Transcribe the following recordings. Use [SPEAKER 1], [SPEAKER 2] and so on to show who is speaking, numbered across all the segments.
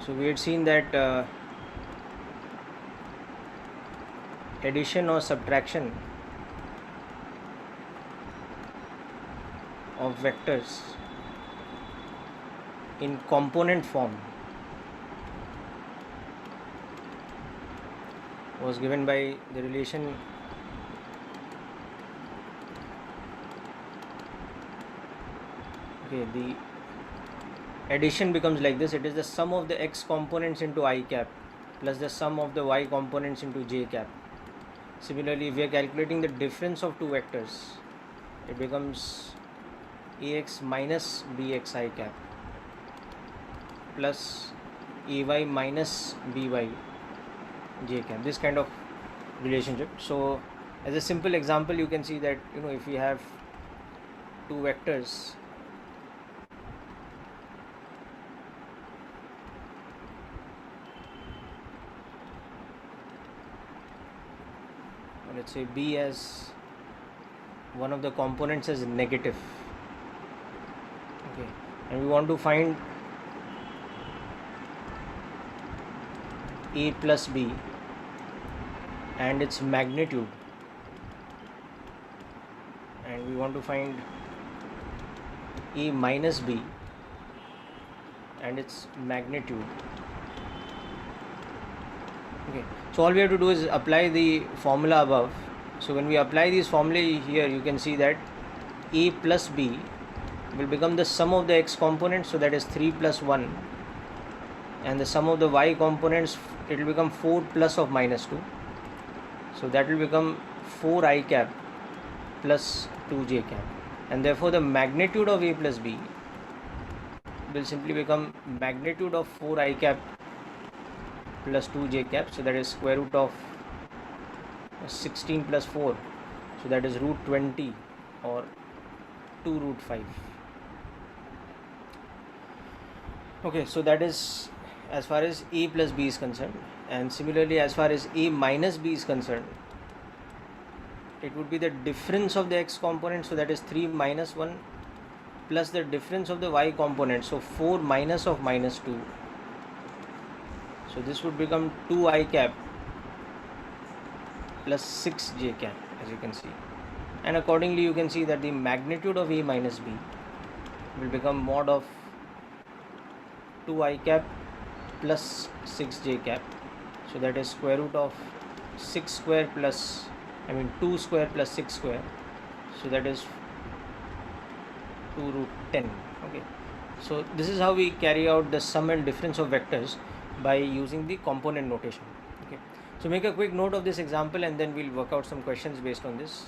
[SPEAKER 1] So we had seen that addition or subtraction of vectors in component form was given by the relation the addition becomes like this. It is the sum of the x components into I cap plus the sum of the y components into j cap. Similarly, if we are calculating the difference of two vectors, it becomes ax minus bx I cap plus ay minus by j cap, this kind of relationship. So as a simple example, you can see that if we have two vectors, let's say b as one of the components as negative, okay, and we want to find a plus b and its magnitude, and we want to find a minus b and its magnitude. Okay, so all we have to do is apply the formula above. So when we apply this formula here, you can see that a plus b will become the sum of the x components, so that is 3 plus 1, and the sum of the y components, it will become 4 plus of minus 2, so that will become 4 I cap plus 2 j cap, and therefore the magnitude of a plus b will simply become magnitude of 4 I cap plus 2 j cap, so that is square root of 16 plus 4, so that is root 20 or 2 root 5. Okay, so that is as far as a plus b is concerned, and similarly as far as a minus b is concerned, it would be the difference of the x component, so that is 3 minus 1 plus the difference of the y component, so 4 minus of minus 2, so this would become 2 I cap plus 6 j cap, as you can see, and accordingly you can see that the magnitude of a minus b will become mod of 2 I cap plus 6 j cap, so that is square root of 6 square plus 2 square plus 6 square, so that is 2 root 10. Okay, so this is how we carry out the sum and difference of vectors by using the component notation. Okay, so make a quick note of this example and then we'll work out some questions based on this.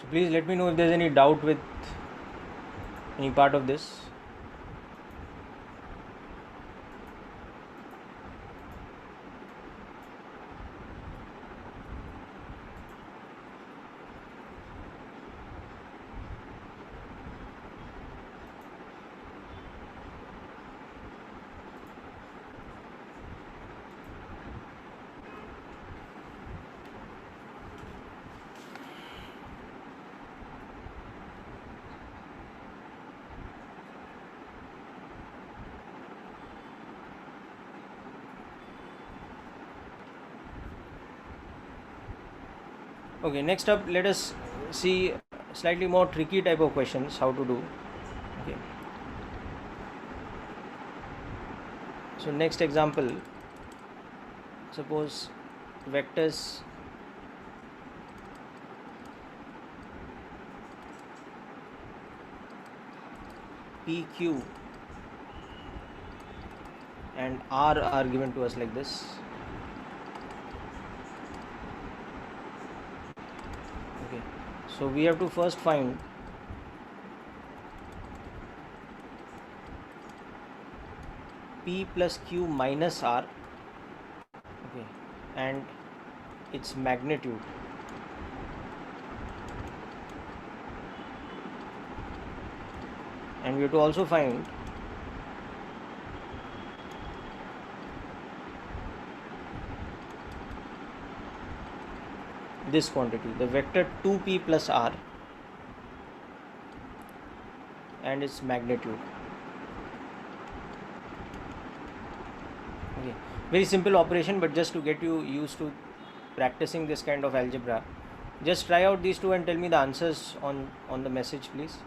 [SPEAKER 1] So please let me know if there is any doubt with any part of this. Okay, next up let us see slightly more tricky type of questions how to do. Okay, so next example, suppose vectors PQ and R are given to us like this. Okay, so we have to first find P plus Q minus R, okay, and its magnitude. And we have to also find this quantity, the vector 2p plus r and its magnitude. Okay, very simple operation, but just to get you used to practicing this kind of algebra, just try out these two and tell me the answers on the message, please.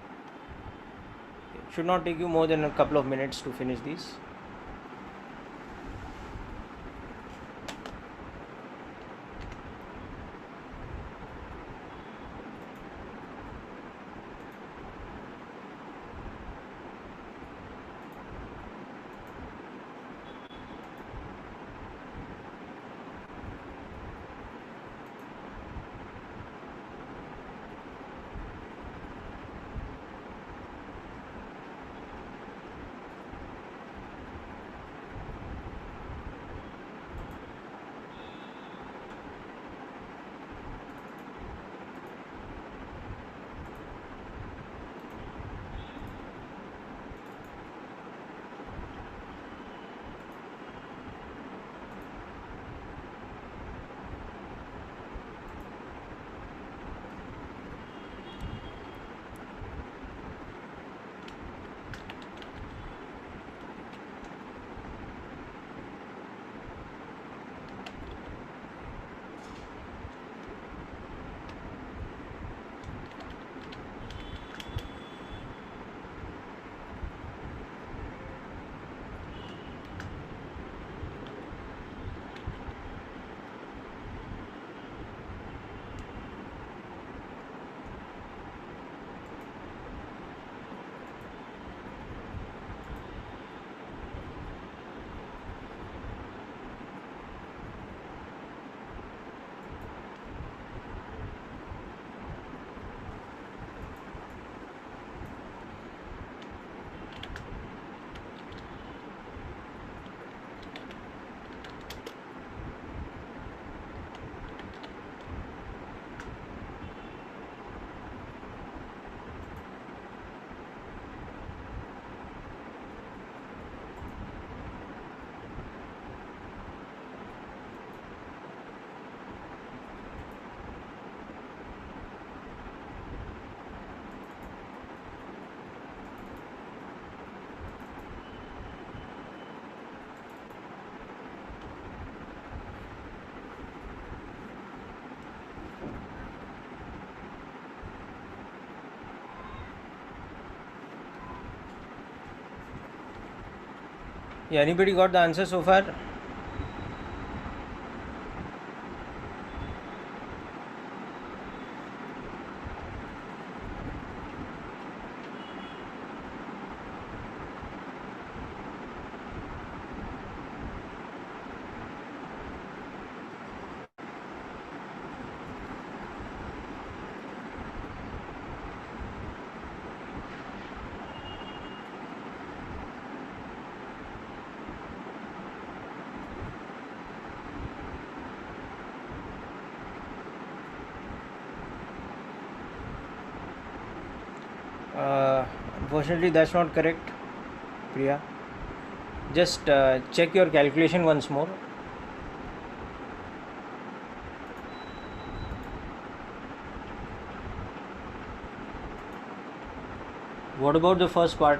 [SPEAKER 1] It should not take you more than a couple of minutes to finish these. Yeah, anybody got the answer so far? Unfortunately, that's not correct, Priya. Just check your calculation once more. What about the first part?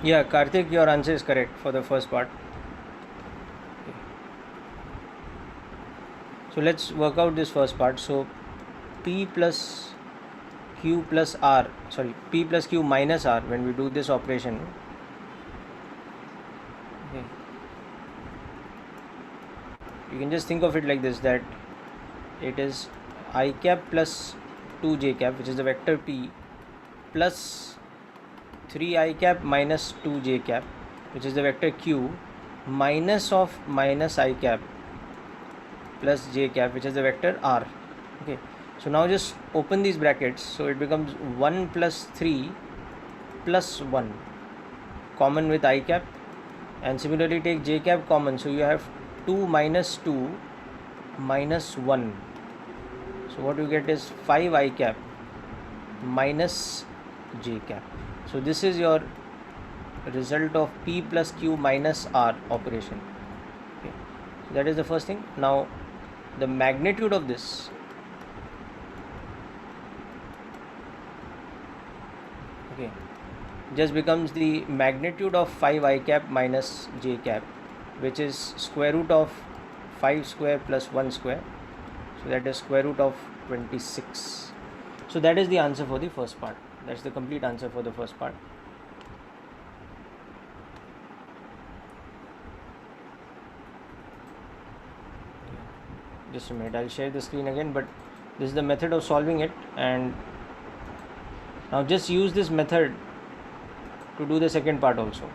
[SPEAKER 1] Yeah, Karthik, your answer is correct for the first part. Okay. So let's work out this first part. So P plus Q plus R, sorry, P plus Q minus R, when we do this operation, okay, you can just think of it like this, that it is I cap plus 2j cap, which is the vector P, plus 3I cap minus 2j cap, which is the vector Q, minus of minus I cap plus j cap, which is the vector R. Okay, so now just open these brackets, so it becomes 1 plus 3 plus 1 common with I cap, and similarly take j cap common, so you have 2 minus 2 minus 1, so what you get is 5 I cap minus j cap. So this is your result of P plus Q minus R operation. Okay, so that is the first thing. Now the magnitude of this, okay, just becomes the magnitude of 5 I cap minus j cap, which is square root of 5 square plus 1 square, so that is square root of 26. So that is the answer for the first part. That's the complete answer for the first part. Just a minute, I'll share the screen again, but this is the method of solving it, and now just use this method to do the second part also.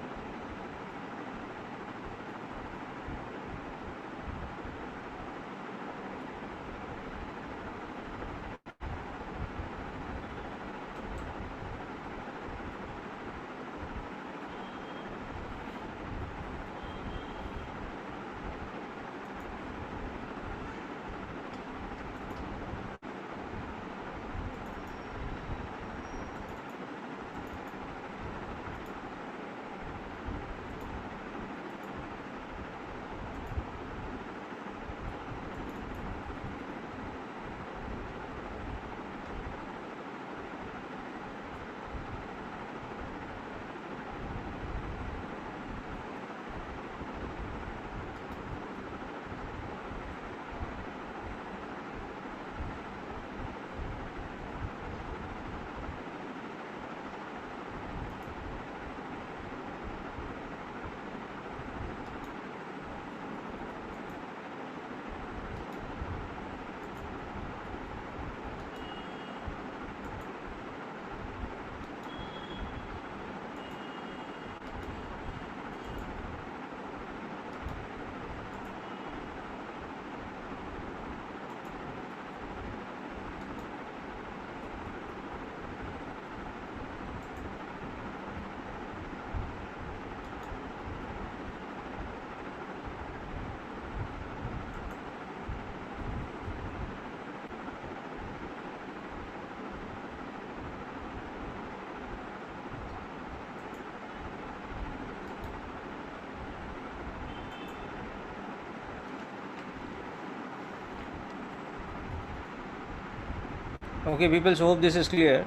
[SPEAKER 1] Okay, people, so hope this is clear.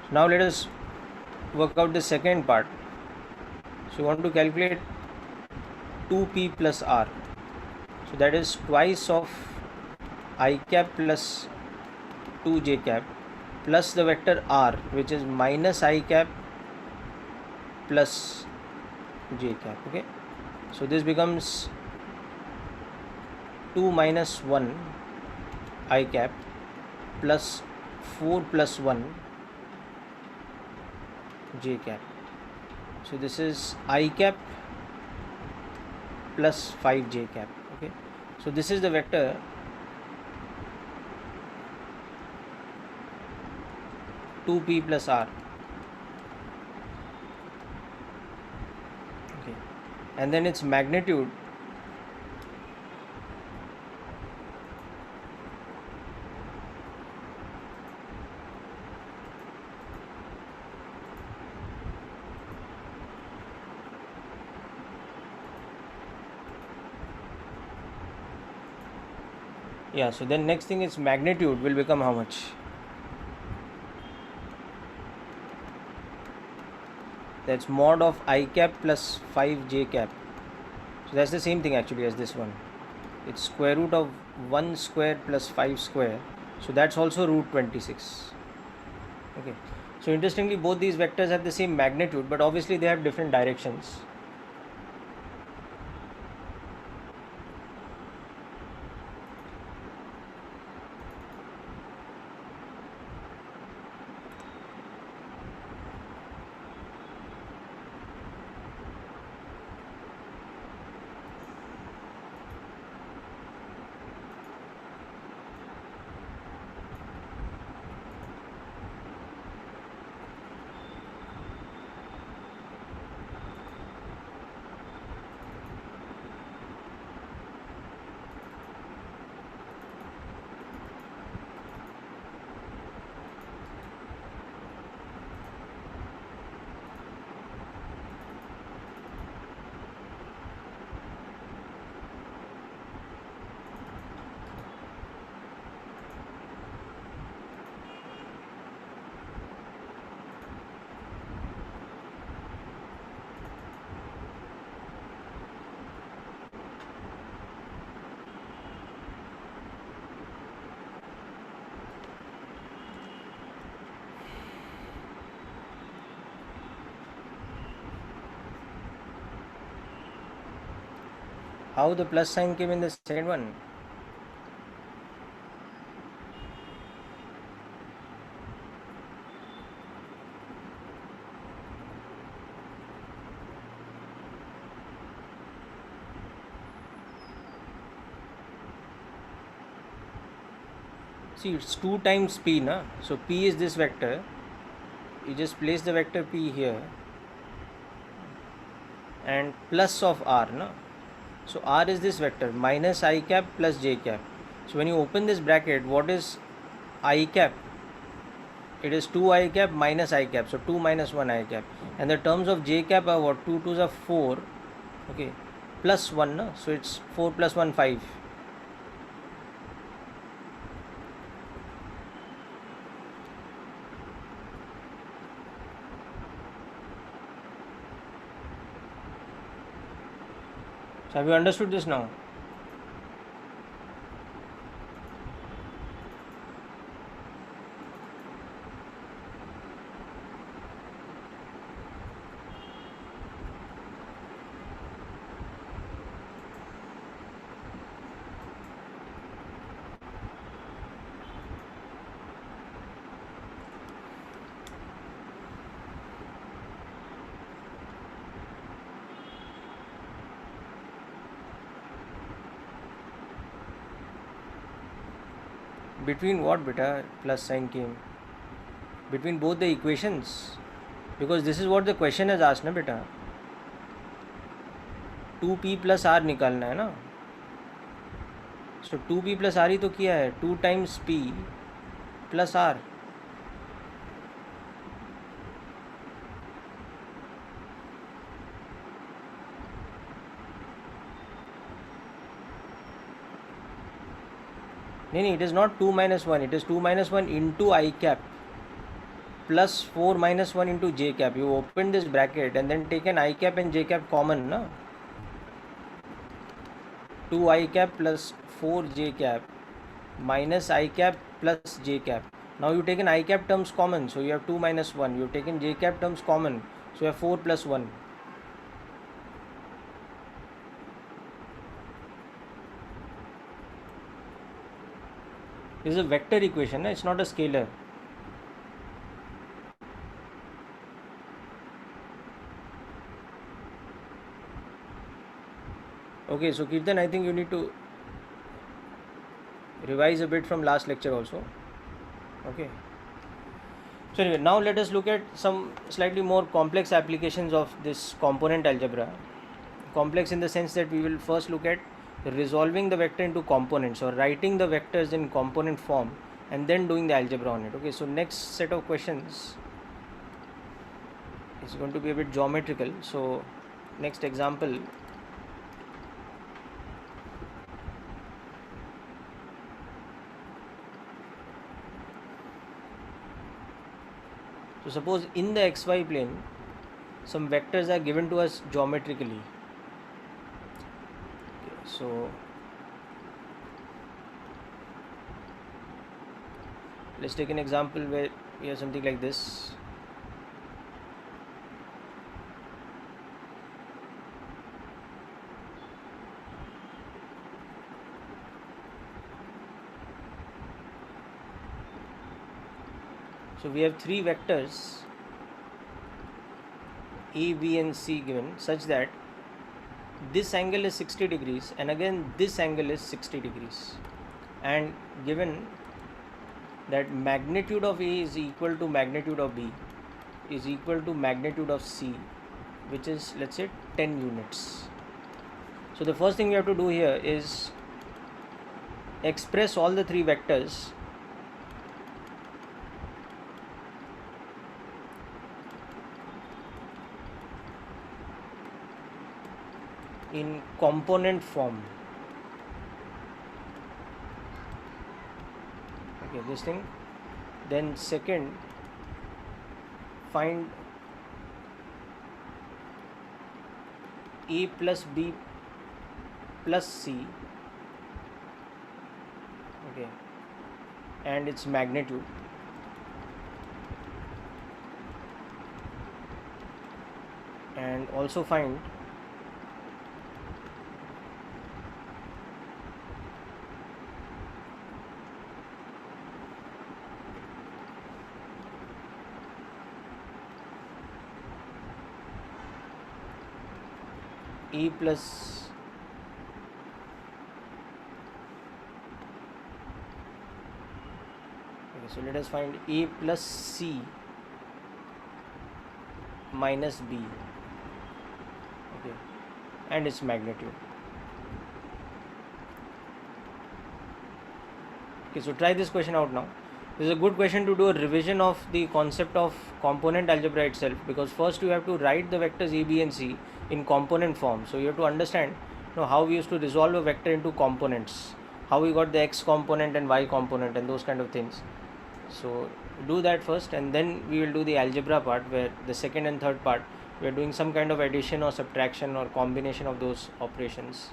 [SPEAKER 1] So now let us work out the second part. So you want to calculate 2p plus r, so that is twice of I cap plus 2j cap plus the vector r, which is minus I cap plus j cap. Okay, so this becomes 2 minus 1 I cap plus 4 plus 1 j cap. So this is I cap plus 5 j cap. Okay, so this is the vector two p plus r. Okay, and then its magnitude yeah, so then next thing is magnitude will become how much? that's mod of I cap plus 5j cap. So that's the same thing actually as this one. It's square root of 1 square plus 5 square. So that's also root 26. Okay. So interestingly, both these vectors have the same magnitude, but obviously they have different directions. How the plus sign came in the second one? See, it's 2 times p, na? So p is this vector. You just place the vector p here and plus of r, na? So r is this vector minus I cap plus j cap. So when you open this bracket, what is I cap? It is 2 I cap minus I cap. So 2 minus 1 I cap. And the terms of j cap are what? 2 2s are 4. Okay. Plus 1, no? So it's 4 plus 1, 5. So have you understood this now? Between what, beta, plus sign came? Between both the equations. Because this is what the question has asked, na beta. 2p plus r निकालना है ना. So 2p plus r ही तो किया है. 2 times p plus r. नहीं, it is not 2 minus 1. It is 2 minus 1 into I cap plus 4 minus 1 into j cap. You open this bracket and then taken I cap and j cap common, na? 2 I cap plus 4 j cap minus I cap plus j cap. Now you taken I cap terms common, so you have 2 minus 1. You have taken j cap terms common, so you have 4 plus 1. This is a vector equation, it's not a scalar. Okay, so Kirtan, I think you need to revise a bit from last lecture also. Okay. So anyway, now let us look at some slightly more complex applications of this component algebra. Complex in the sense that we will first look at resolving the vector into components or writing the vectors in component form and then doing the algebra on it. Okay, so next set of questions is going to be a bit geometrical. So next example. So suppose in the xy plane, some vectors are given to us geometrically. Okay, so let's take an example where we have something like this. So we have three vectors A, B and C given such that this angle is 60 degrees and again this angle is 60 degrees, and given that magnitude of A is equal to magnitude of B is equal to magnitude of C, which is, let's say, 10 units. So the first thing we have to do here is express all the three vectors in component form. Okay, this thing. Then second, find A plus B plus C, okay, and its magnitude. And also find E plus okay, so let us find A plus C minus B, okay, and its magnitude. Okay, so try this question out now. This is a good question to do a revision of the concept of component algebra itself, because first you have to write the vectors A, B and C in component form. So you have to understand, how we used to resolve a vector into components, how we got the x component and y component and those kind of things. So do that first, and then we will do the algebra part, where the second and third part we are doing some kind of addition or subtraction or combination of those operations.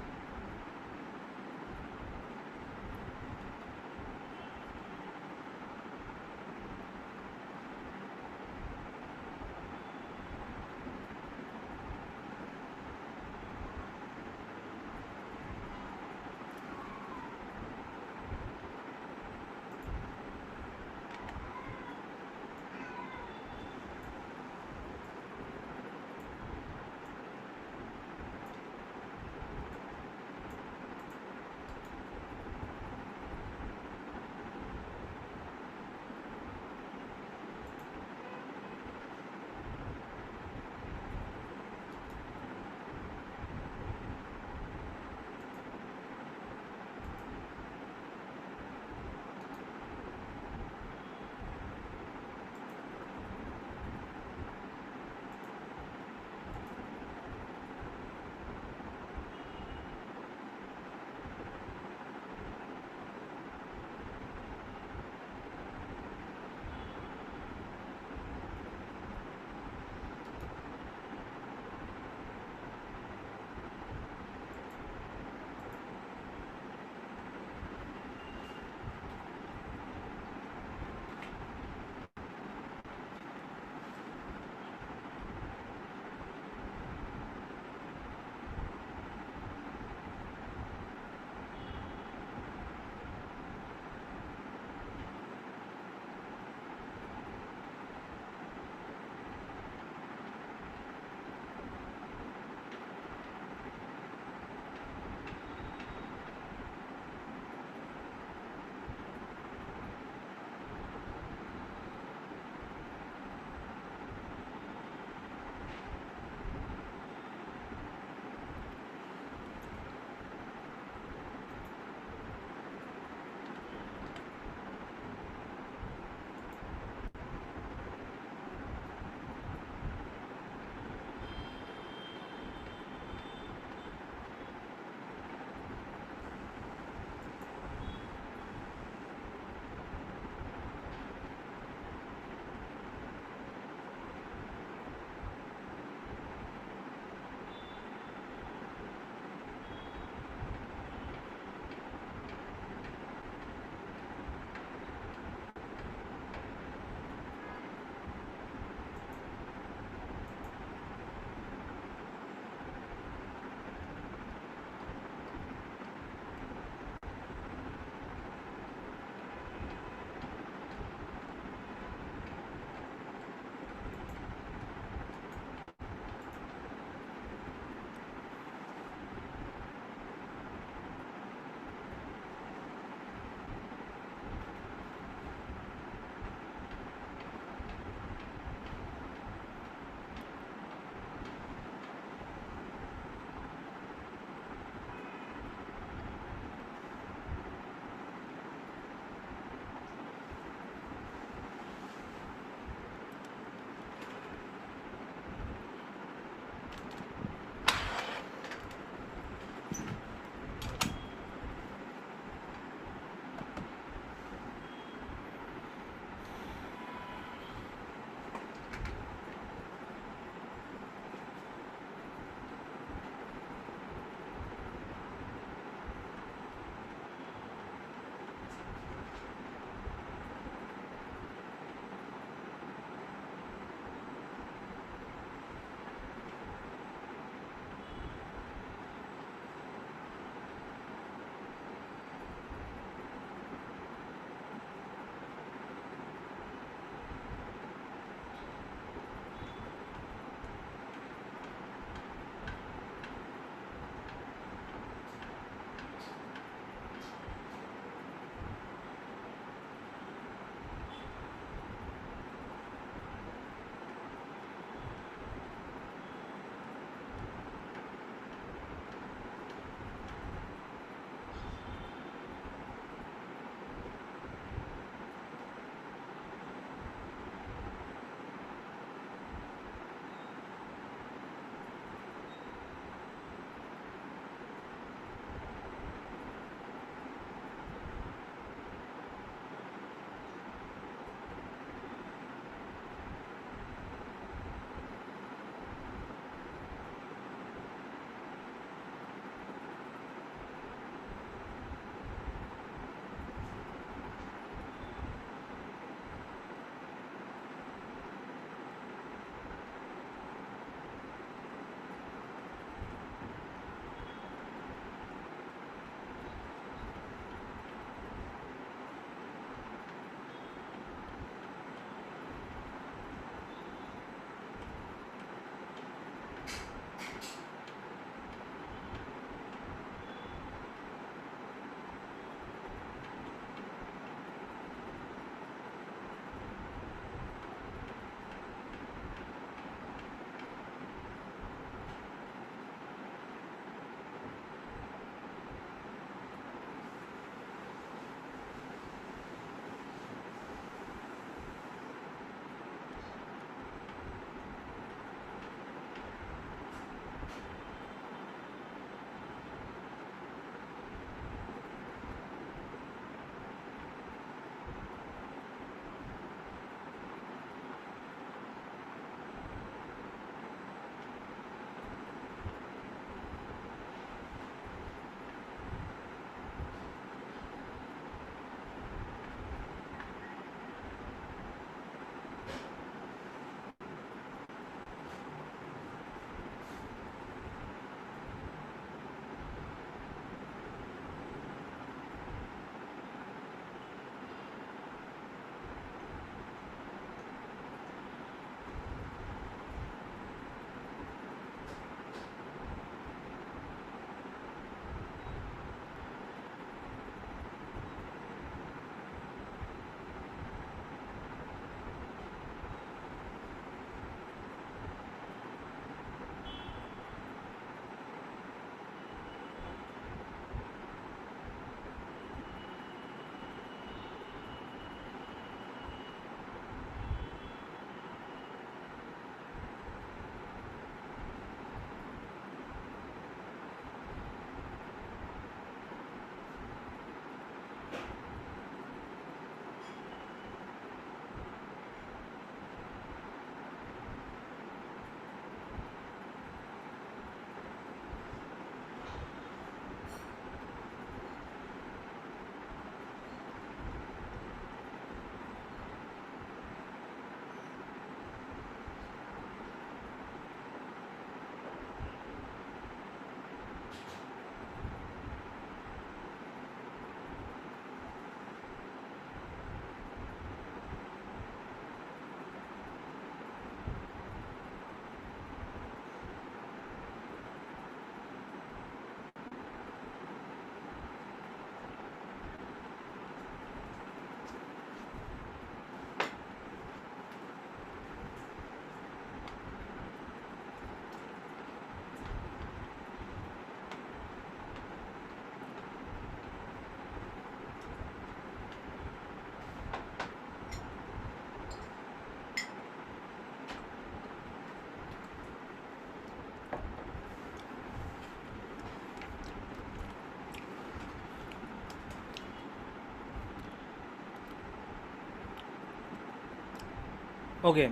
[SPEAKER 1] Okay,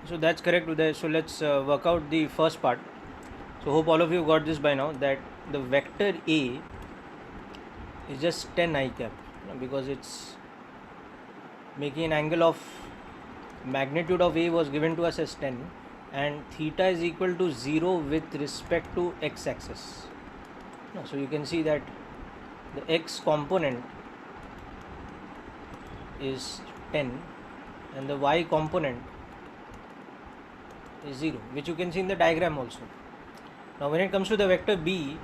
[SPEAKER 1] so that's correct, Uday. So let's work out the first part. So hope all of you got this by now, that the vector A is just 10 I cap, because it's making an angle of magnitude of A was given to us as 10, and theta is equal to 0 with respect to x axis. So you can see that the x component is 10 and the y component is 0, which you can see in the diagram also. Now when it comes to the vector B, you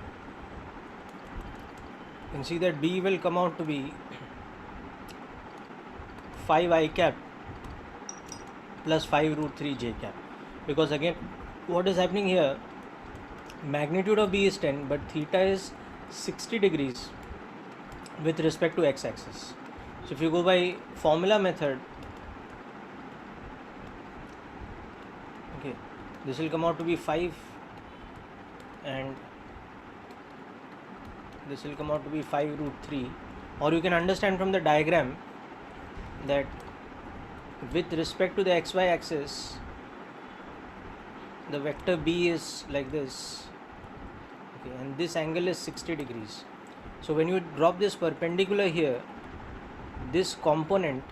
[SPEAKER 1] can see that B will come out to be 5 I cap plus 5 root 3 j cap, because again what is happening here, magnitude of B is 10 but theta is 60 degrees with respect to x axis. So if you go by formula method, okay, this will come out to be 5 and this will come out to be 5 root 3, or you can understand from the diagram that with respect to the xy axis the vector B is like this, okay, and this angle is 60 degrees. So when you drop this perpendicular here, this component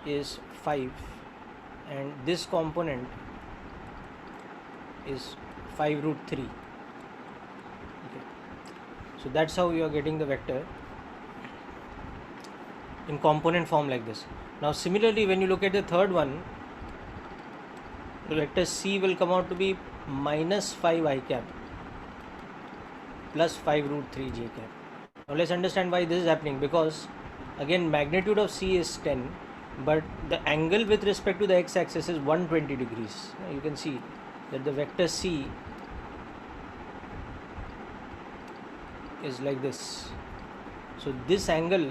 [SPEAKER 1] is 5 and this component is 5 root 3. Okay. So that's how you are getting the vector in component form like this. Now similarly, when you look at the third one, the vector C will come out to be minus 5 I cap plus 5 root 3 j cap. Now let's understand why this is happening, because again magnitude of C is 10 but the angle with respect to the x axis is 120 degrees. You can see that the vector C is like this. So this angle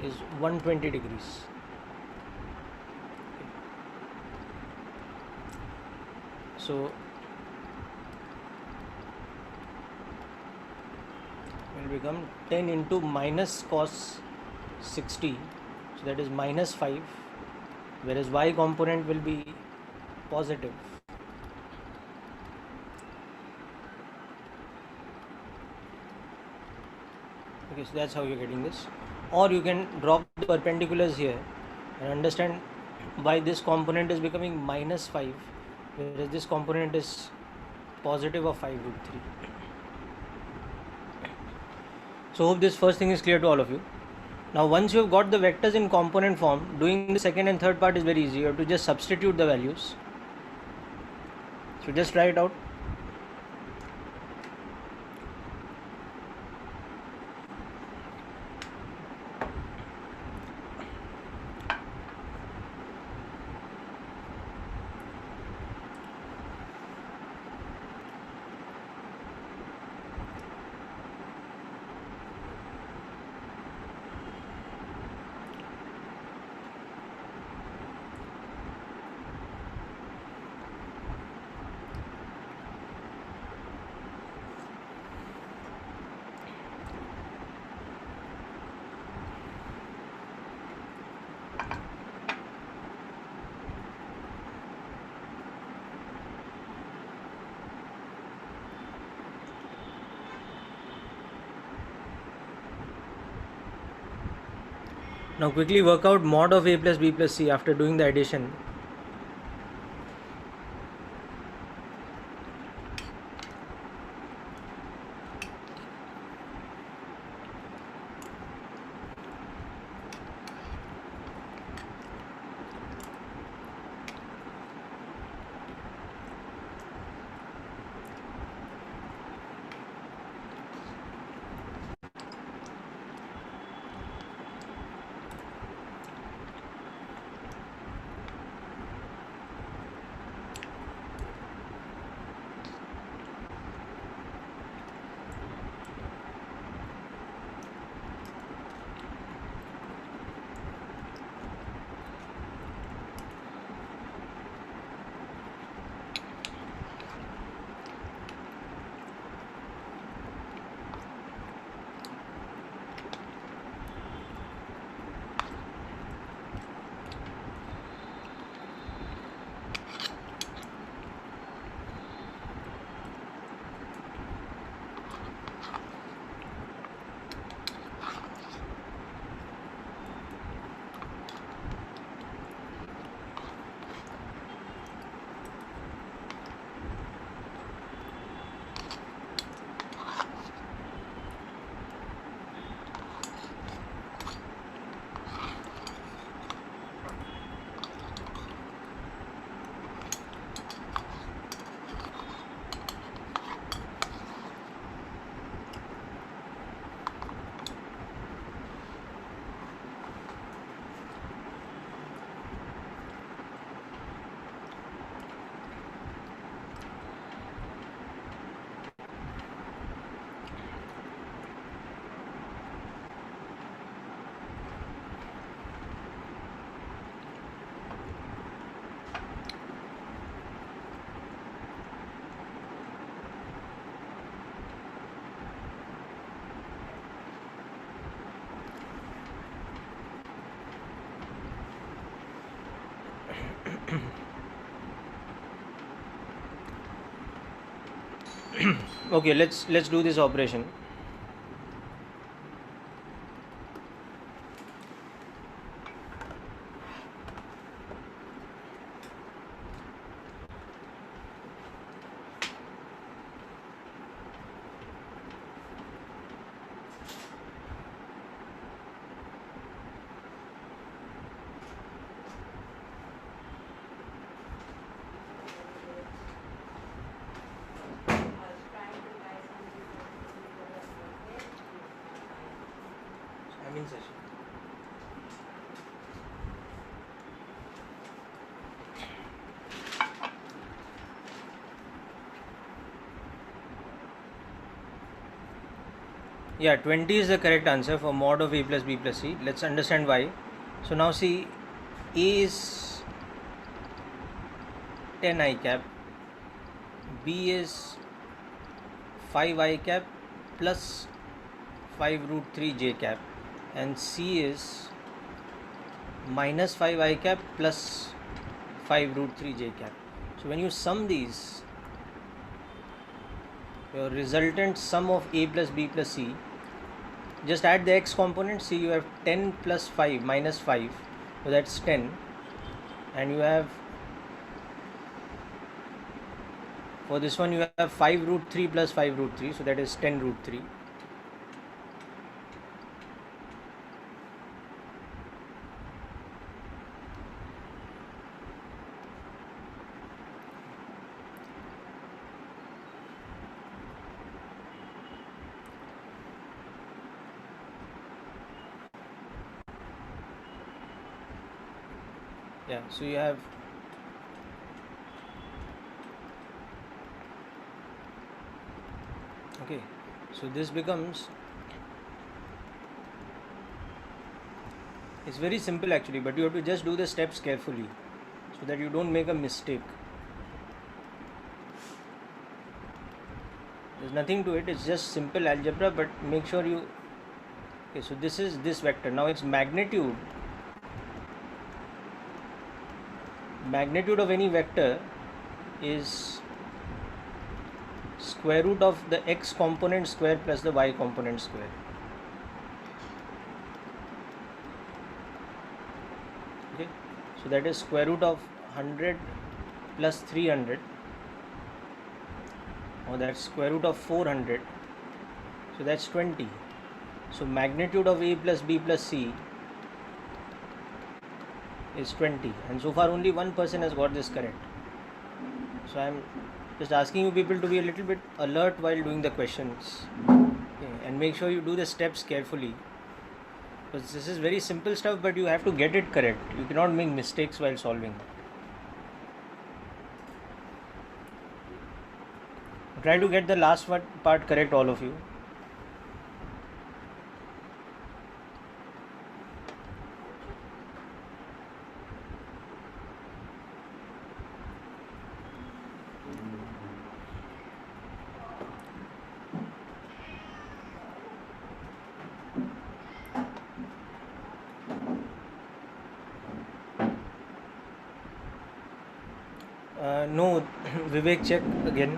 [SPEAKER 1] is 120 degrees. So will become 10 into minus cos 60, so that is minus 5, whereas y component will be positive. Okay, so that's how you're getting this. Or you can drop the perpendiculars here and understand why this component is becoming minus 5 whereas this component is positive of 5 root 3. So hope this first thing is clear to all of you. Now once you have got the vectors in component form, doing the second and third part is very easy. You have to just substitute the values. So just try it out. Now quickly work out mod of a plus b plus c after doing the addition. Okay, let's do this operation. I'm in session. Yeah, 20 is the correct answer for mod of a plus b plus c. Let's understand why. So now see, a is 10 I cap, b is 5 I cap plus 5 root 3 j cap, and c is minus 5 I cap plus 5 root 3 j cap. So when you sum these, your resultant sum of a plus b plus c, just add the x component. See, you have 10 plus 5 minus 5, so that's 10, and you have, for this one you have 5 root 3 plus 5 root 3, so that is 10 root 3. Yeah, so you have okay, so this becomes, it's very simple actually, but you have to just do the steps carefully so that you don't make a mistake. There's nothing to it, it's just simple algebra, but make sure you, okay, so this is this vector. Now its magnitude of any vector is square root of the x component square plus the y component square. Okay, so that is square root of 100 plus 300, or that's square root of 400, so that's 20. So magnitude of a plus b plus c is 20, and so far only one person has got this correct. So I'm just asking you people to be a little bit alert while doing the questions, okay, and make sure you do the steps carefully, because this is very simple stuff, but you have to get it correct. You cannot make mistakes while solving. Try to get the last part correct, all of you. No, Vivek, check again.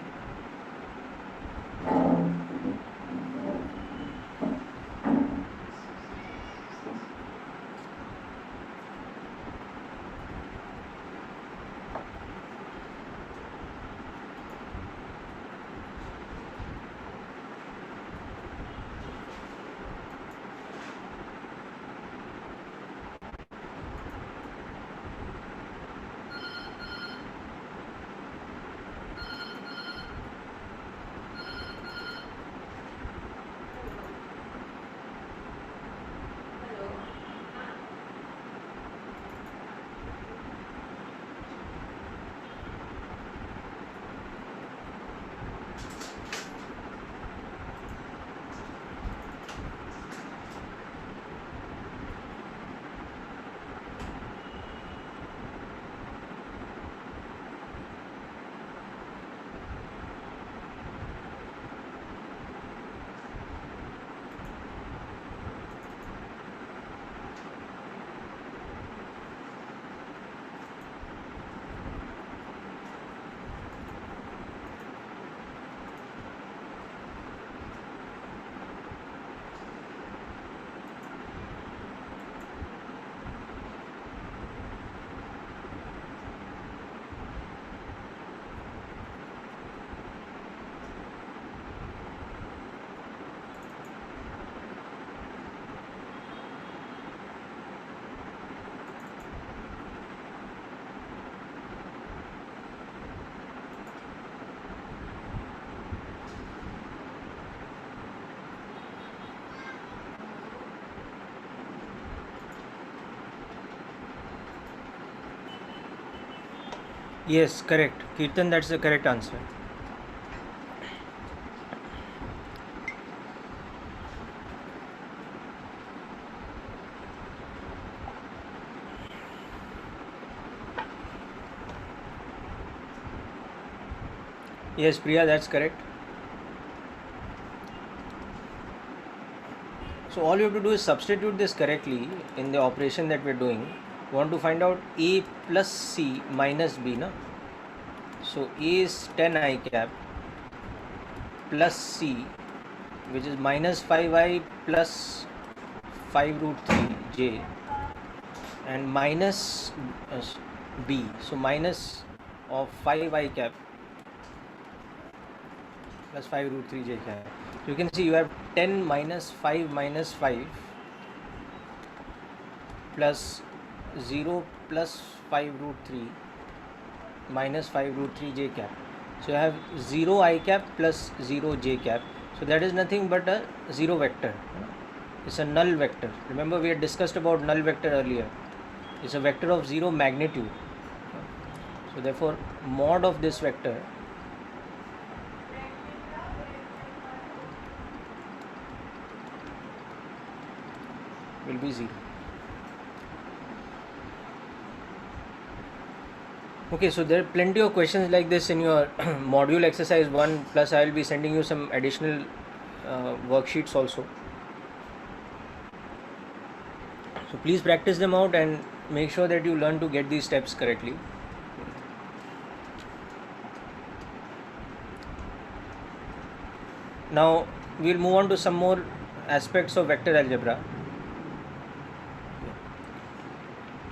[SPEAKER 1] Yes, correct. Kirtan, that's the correct answer. Yes, Priya, that's correct. So all you have to do is substitute this correctly in the operation that we're doing. We want to find out A plus C minus B, na? So A is 10 I cap plus C, which is minus 5I plus 5 root 3 J, and minus B. So minus of 5I cap plus 5 root 3 J cap. So you can see you have 10 minus 5 plus 0 plus 5 root 3 minus 5 root 3 J cap. So you have 0 I cap plus 0 J cap. So that is nothing but a 0 vector. It's a null vector. Remember we had discussed about null vector earlier. It's a vector of 0 magnitude. So therefore mod of this vector will be 0. Okay, so there are plenty of questions like this in your module exercise 1, plus I will be sending you some additional worksheets also. So please practice them out and make sure that you learn to get these steps correctly. Now we'll move on to some more aspects of vector algebra.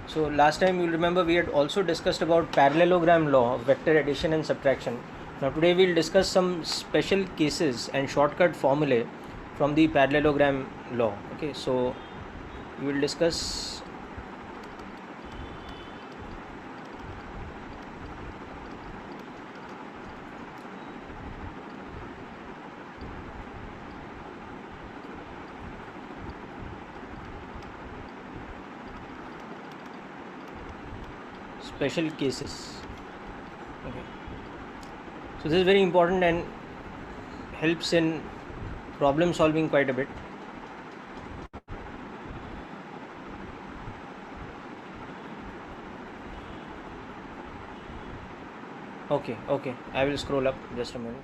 [SPEAKER 1] So last time you'll remember we had also discussed about parallelogram law of vector addition and subtraction. Now today we'll discuss some special cases and shortcut formulae from the parallelogram law. Okay, so we will discuss special cases. Okay, so this is very important and helps in problem solving quite a bit. Okay, I will scroll up just a minute.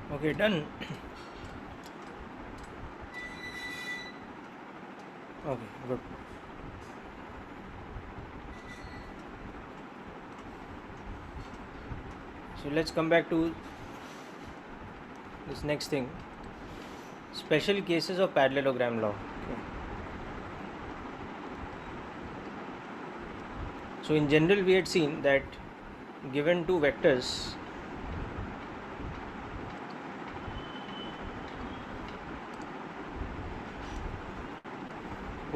[SPEAKER 1] Okay, done. Okay, good. So let's come back to this next thing, special cases of parallelogram law. Okay. So in general we had seen that given two vectors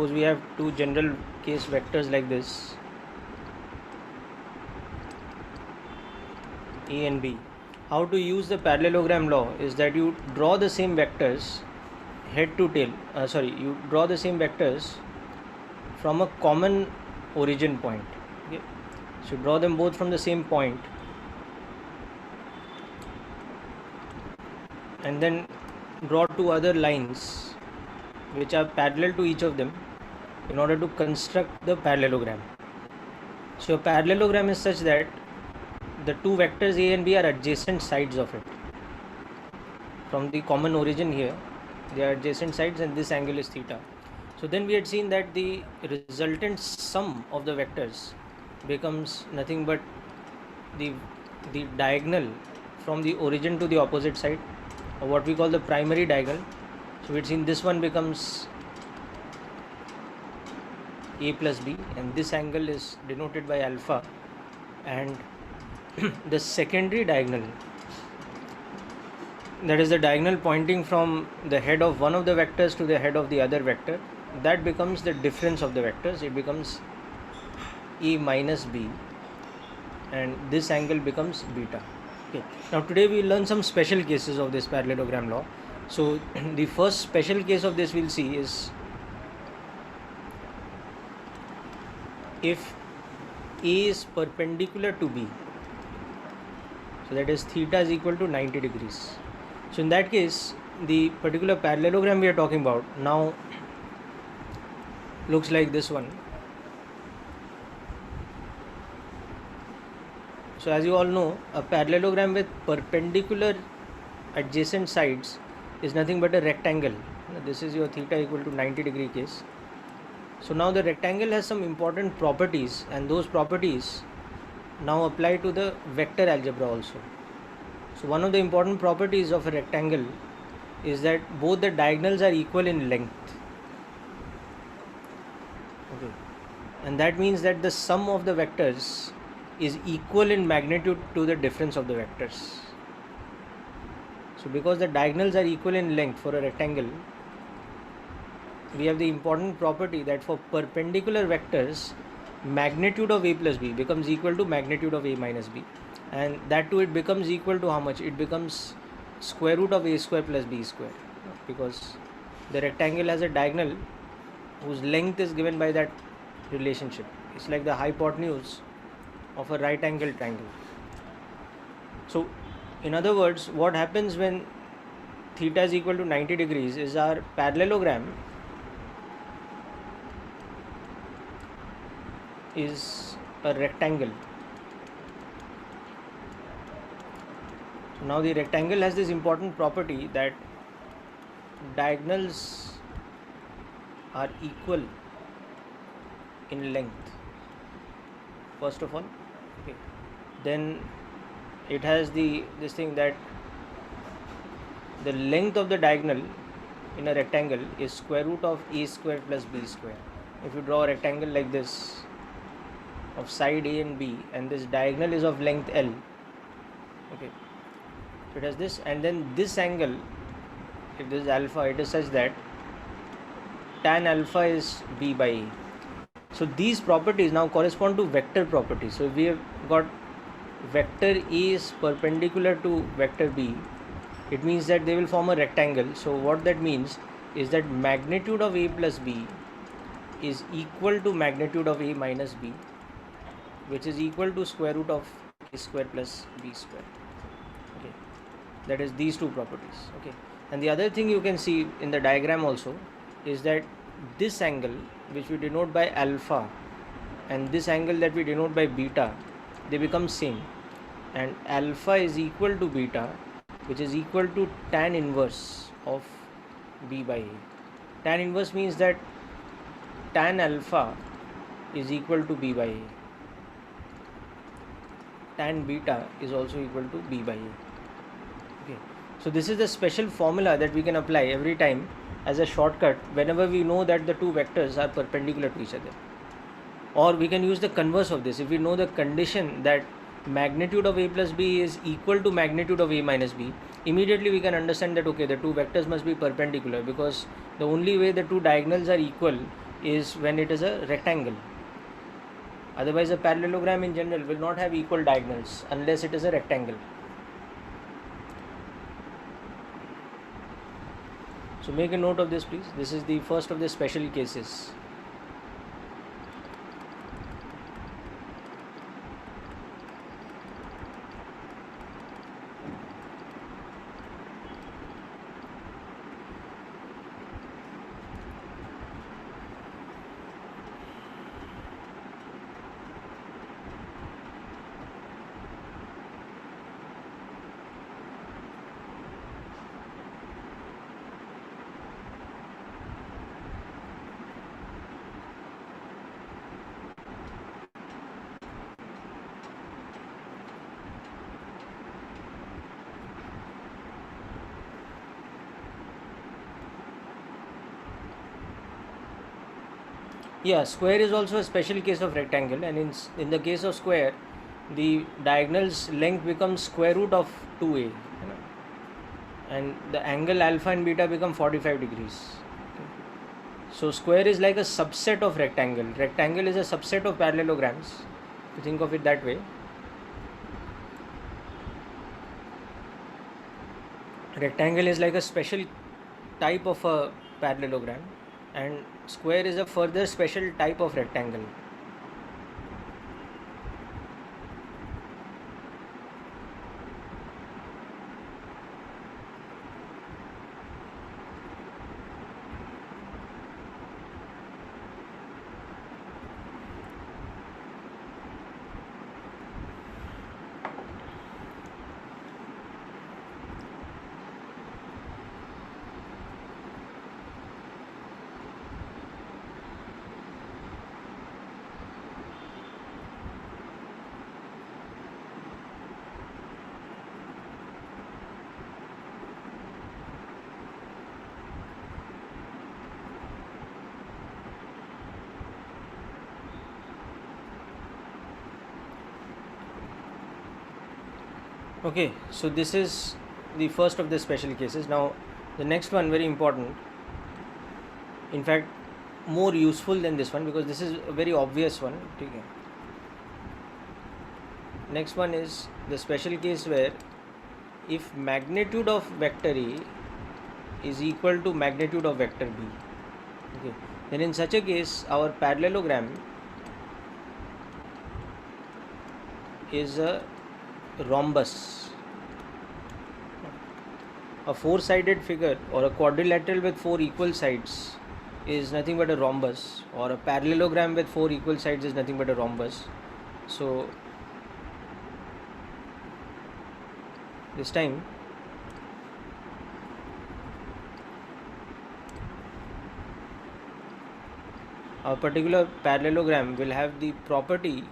[SPEAKER 1] suppose we have two general case vectors like this, A and B. How to use the parallelogram law is that you draw the same vectors head to tail, you draw the same vectors from a common origin point. Okay? So draw them both from the same point, and then draw two other lines which are parallel to each of them in order to construct the parallelogram. So a parallelogram is such that the two vectors A and B are adjacent sides of it. From the common origin here, they are adjacent sides, and this angle is theta. So then we had seen that the resultant sum of the vectors becomes nothing but the diagonal from the origin to the opposite side, or what we call the primary diagonal. So we had seen this one becomes A plus B, and this angle is denoted by alpha, and the secondary diagonal, that is the diagonal pointing from the head of one of the vectors to the head of the other vector, that becomes the difference of the vectors. It becomes A minus B, and this angle becomes beta. Okay. Now today we will learn some special cases of this parallelogram law. So the first special case of this we'll see is if A is perpendicular to B. So that is theta is equal to 90 degrees. So in that case, the particular parallelogram we are talking about now looks like this one. So as you all know, a parallelogram with perpendicular adjacent sides is nothing but a rectangle. This is your theta equal to 90 degree case. So now the rectangle has some important properties, and those properties now apply to the vector algebra also. So one of the important properties of a rectangle is that both the diagonals are equal in length. Okay. And that means that the sum of the vectors is equal in magnitude to the difference of the vectors. So because the diagonals are equal in length for a rectangle, we have the important property that for perpendicular vectors, magnitude of A plus B becomes equal to magnitude of A minus B, and that too it becomes equal to how much? It becomes square root of A square plus B square, because the rectangle has a diagonal whose length is given by that relationship. It's like the hypotenuse of a right angle triangle. So in other words, what happens when theta is equal to 90 degrees is our parallelogram is a rectangle. So now the rectangle has this important property that diagonals are equal in length, first of all. Okay. Then it has this thing that the length of the diagonal in a rectangle is square root of A square plus B square. If you draw a rectangle like this of side A and B, and this diagonal is of length L, okay, so it has this, and then this angle, if this is alpha, it is such that tan alpha is B by A. So these properties now correspond to vector properties. So we have got vector A is perpendicular to vector B, it means that they will form a rectangle. So what that means is that magnitude of A plus B is equal to magnitude of A minus B, which is equal to square root of A square plus B square. Okay, that is these two properties. Okay, and the other thing you can see in the diagram also is that this angle which we denote by alpha and this angle that we denote by beta, they become same, and alpha is equal to beta, which is equal to tan inverse of B by A. Tan inverse means that tan alpha is equal to B by A. Tan beta is also equal to B by A. Okay. So this is the special formula that we can apply every time as a shortcut whenever we know that the two vectors are perpendicular to each other. Or we can use the converse of this. If we know the condition that magnitude of A plus B is equal to magnitude of A minus B, immediately we can understand that okay, the two vectors must be perpendicular, because the only way the two diagonals are equal is when it is a rectangle. Otherwise, a parallelogram in general will not have equal diagonals unless it is a rectangle. So make a note of this, please. This is the first of the special cases. Yeah, square is also a special case of rectangle, and in the case of square, the diagonal's length becomes square root of 2a, and the angle alpha and beta become 45 degrees. So square is like a subset of rectangle. Rectangle is a subset of parallelograms, if you think of it that way. Rectangle is like a special type of a parallelogram, and square is a further special type of rectangle. Okay, so this is the first of the special cases. Now, the next one, very important, in fact, more useful than this one, because this is a very obvious one. Okay. Next one is the special case where if magnitude of vector A is equal to magnitude of vector B, okay, then in such a case, our parallelogram is a rhombus. A four-sided figure or a quadrilateral with four equal sides is nothing but a rhombus, or a parallelogram with four equal sides is nothing but a rhombus. So this time a particular parallelogram will have the property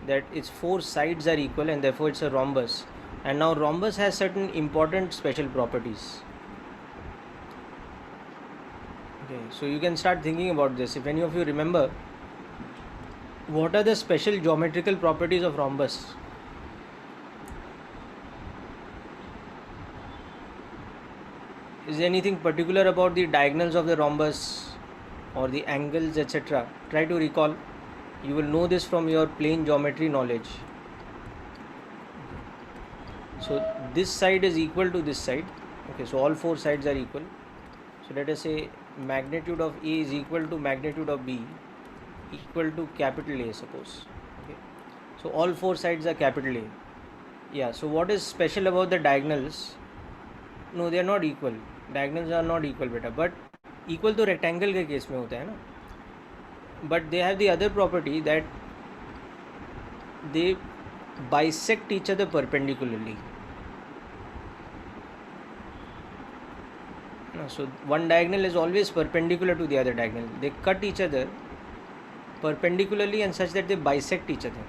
[SPEAKER 1] that its four sides are equal, and therefore it's a rhombus. And now rhombus has certain important special properties. Okay, so you can start thinking about this. If any of you remember, what are the special geometrical properties of rhombus? Is there anything particular about the diagonals of the rhombus or the angles, etc.? Try to recall. You will know this from your plane geometry knowledge. So this side is equal to this side. Okay, so all four sides are equal. So let us say magnitude of A is equal to magnitude of B equal to capital A, suppose. Okay, so all four sides are capital A. Yeah, so what is special about the diagonals? No, they are not equal. Diagonals are not equal, beta, but equal to rectangle के case में होता है ना. But they have the other property that they bisect each other perpendicularly. So one diagonal is always perpendicular to the other diagonal. They cut each other perpendicularly and such that they bisect each other.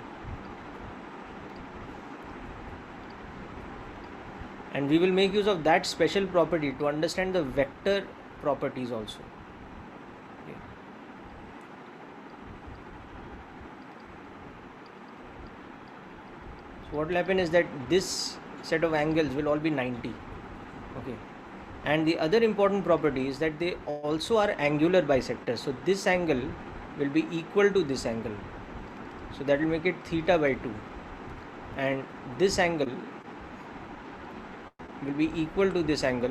[SPEAKER 1] And we will make use of that special property to understand the vector properties also. Okay. So what will happen is that this set of angles will all be 90. Okay. And the other important property is that they also are angular bisectors. So this angle will be equal to this angle. So that will make it theta by 2. And this angle will be equal to this angle,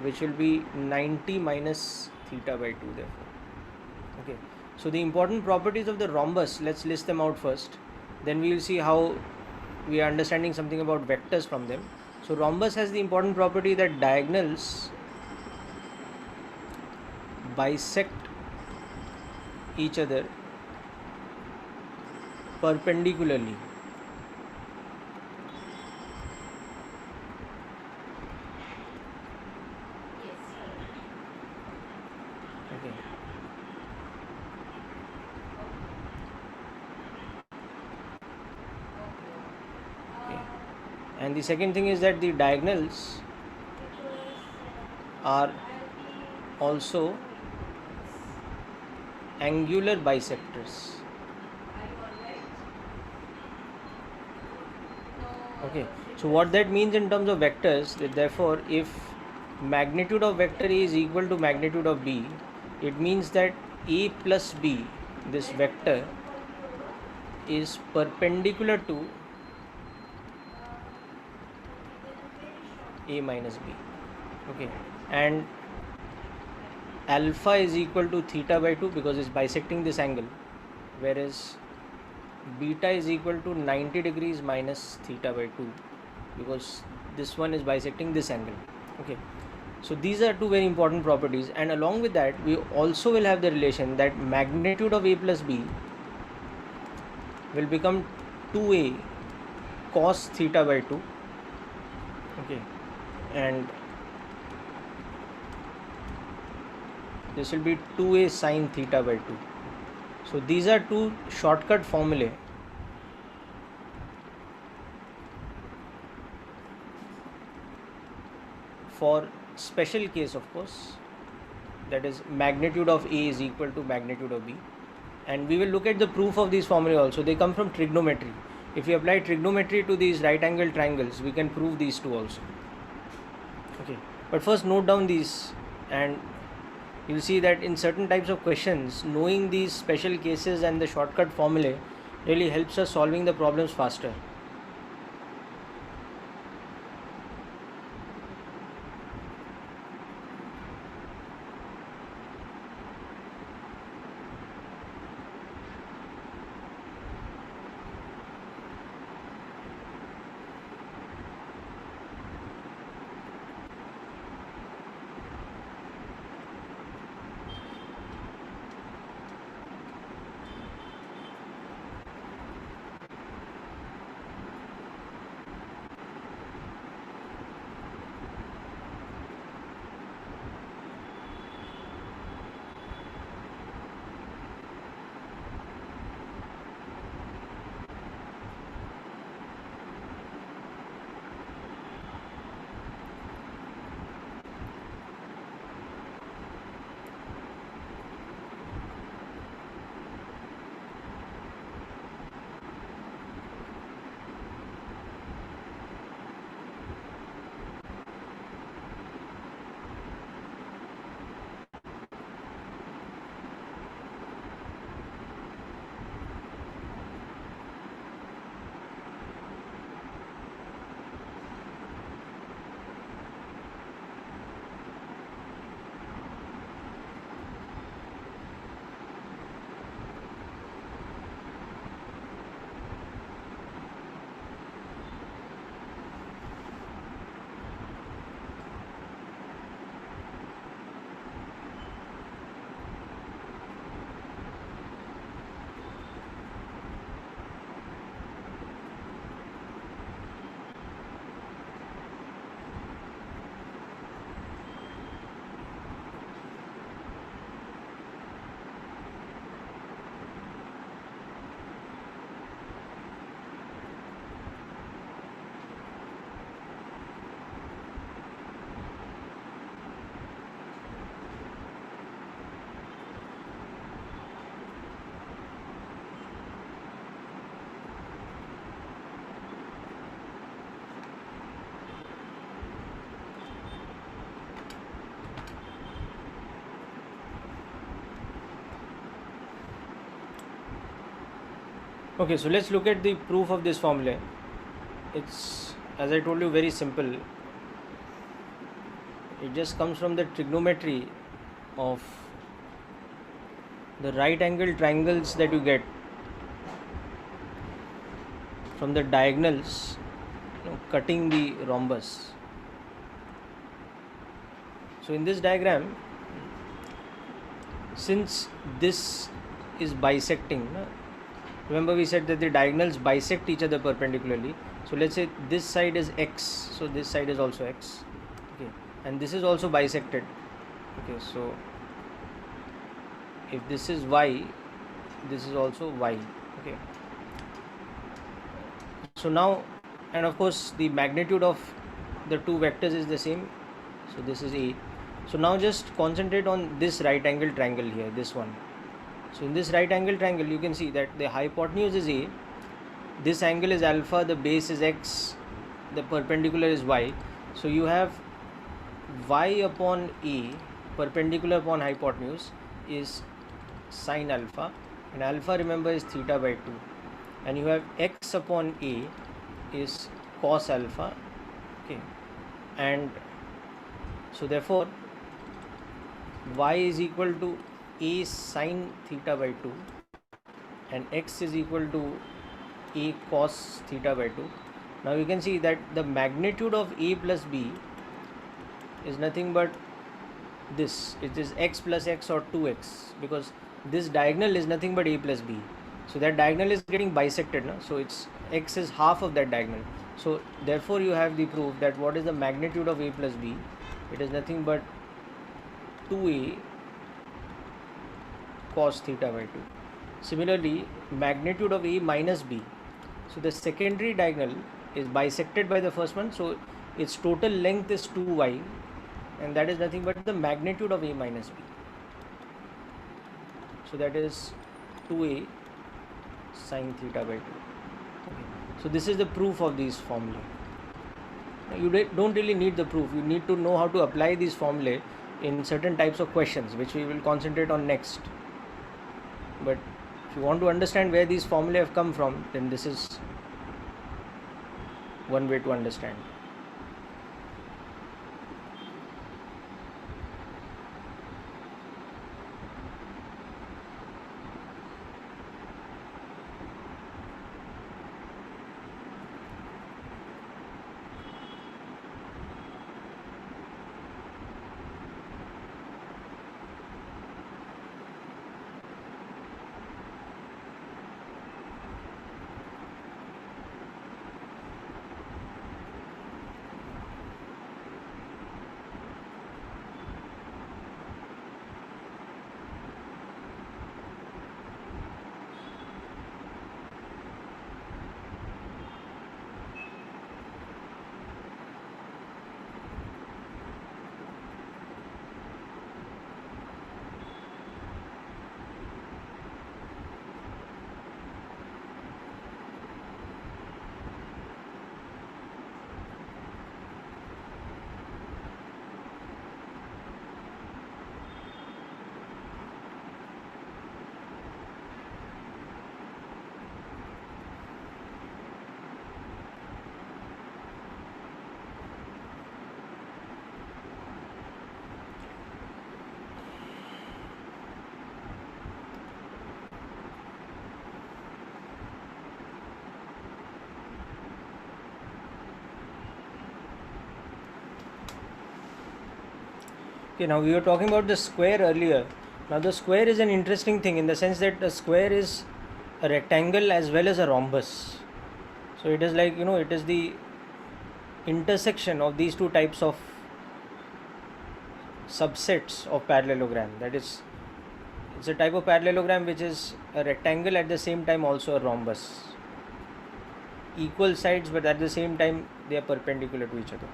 [SPEAKER 1] which will be 90 minus theta by 2 therefore. Okay. So the important properties of the rhombus, let's list them out first. Then we will see how we are understanding something about vectors from them. So rhombus has the important property that diagonals bisect each other perpendicularly. Okay. Okay. And the second thing is that the diagonals are also angular bisectors. Okay, so what that means in terms of vectors, that therefore if magnitude of vector A is equal to magnitude of B, it means that A plus B, this vector, is perpendicular to A minus B. Okay, and alpha is equal to theta by 2 because it's bisecting this angle, whereas beta is equal to 90 degrees minus theta by 2 because this one is bisecting this angle. Okay, so these are two very important properties, and along with that we also will have the relation that magnitude of A plus B will become 2A cos theta by 2. Okay, and this will be 2A sin theta by 2. So these are two shortcut formulae for special case, of course, that is magnitude of A is equal to magnitude of B. And we will look at the proof of these formulae also. They come from trigonometry. If we apply trigonometry to these right angle triangles, we can prove these two also. Okay, but first note down these, and you'll see that in certain types of questions, knowing these special cases and the shortcut formulae really helps us solving the problems faster. Okay, so let's look at the proof of this formula. It's, as I told you, very simple. It just comes from the trigonometry of the right angle triangles that you get from the diagonals, cutting the rhombus. So in this diagram, since this is bisecting, remember we said that the diagonals bisect each other perpendicularly. So let's say this side is x, so this side is also x, okay, and this is also bisected. Okay, so if this is y, this is also y. Okay, so now, and of course the magnitude of the two vectors is the same, so this is a. So now just concentrate on this right angle triangle here, this one. So in this right angle triangle you can see that the hypotenuse is a, this angle is alpha, the base is x, the perpendicular is y. So you have y upon a perpendicular upon hypotenuse is sine alpha, and alpha, remember, is theta by 2, and you have x upon a is cos alpha. Okay, and so therefore y is equal to a sine theta by 2 and x is equal to a cos theta by 2. Now you can see that the magnitude of a plus b is nothing but this. It is x plus x or 2x, because this diagonal is nothing but a plus b. So that diagonal is getting bisected, no? So it's x is half of that diagonal. So therefore you have the proof that what is the magnitude of a plus b? It is nothing but 2a cos theta by 2. Similarly, magnitude of a minus b. So the secondary diagonal is bisected by the first one, so its total length is 2y, and that is nothing but the magnitude of a minus b. So that is 2a sine theta by 2. Okay. So this is the proof of these formulae. You don't really need the proof. You need to know how to apply these formulae in certain types of questions, which we will concentrate on next. But if you want to understand where these formulae have come from, then this is one way to understand. Okay, now we were talking about the square earlier. Now the square is an interesting thing in the sense that a square is a rectangle as well as a rhombus. So it is like, it is the intersection of these two types of subsets of parallelogram. That is, it's a type of parallelogram which is a rectangle at the same time also a rhombus. Equal sides, but at the same time they are perpendicular to each other.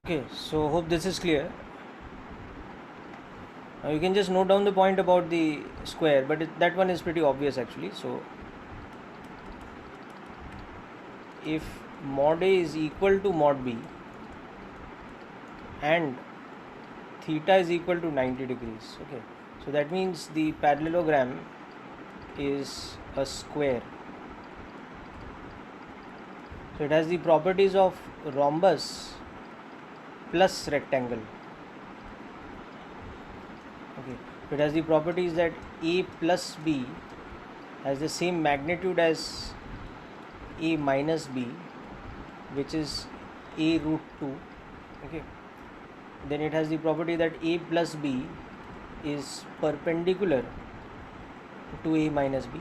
[SPEAKER 1] Okay, so hope this is clear. Now you can just note down the point about the square, but that one is pretty obvious actually. So if mod A is equal to mod B and theta is equal to 90 degrees, okay, so that means the parallelogram is a square. So it has the properties of rhombus plus rectangle. Okay, so it has the properties that A plus B has the same magnitude as A minus B, which is A root 2. Okay, then it has the property that A plus B is perpendicular to A minus B.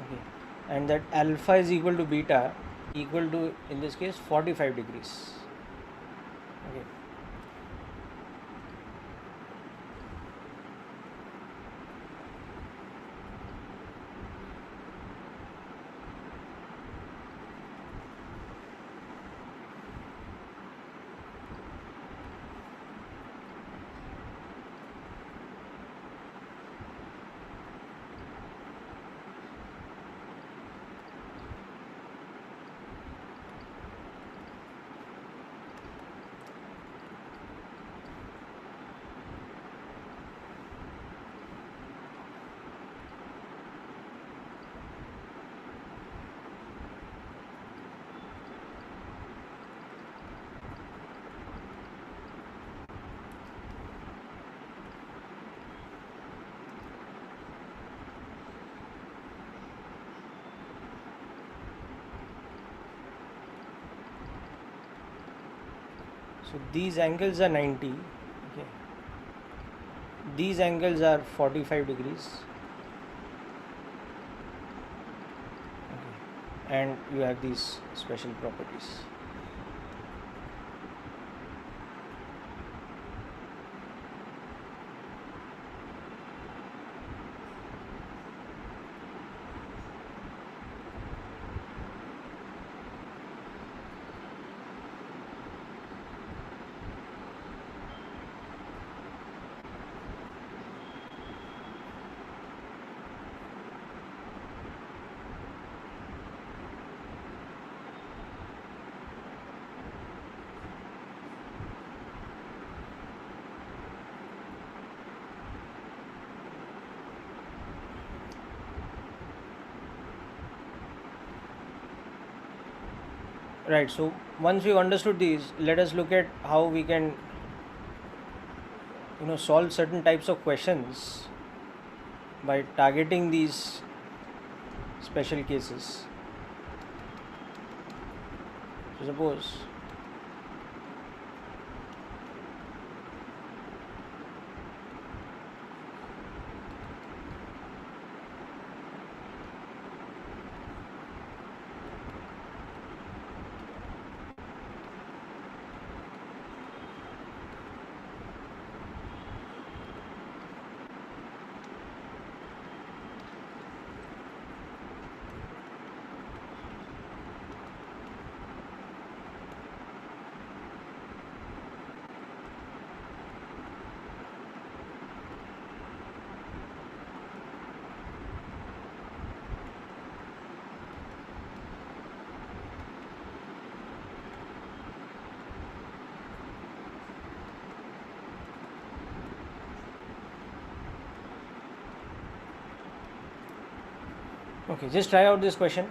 [SPEAKER 1] Okay, and that alpha is equal to beta equal to, in this case, 45 degrees. Okay. So these angles are 90. Okay. These angles are 45 degrees. Okay. And you have these special properties. Right, so once we've understood these, let us look at how we can solve certain types of questions by targeting these special cases. So suppose okay, just try out this question.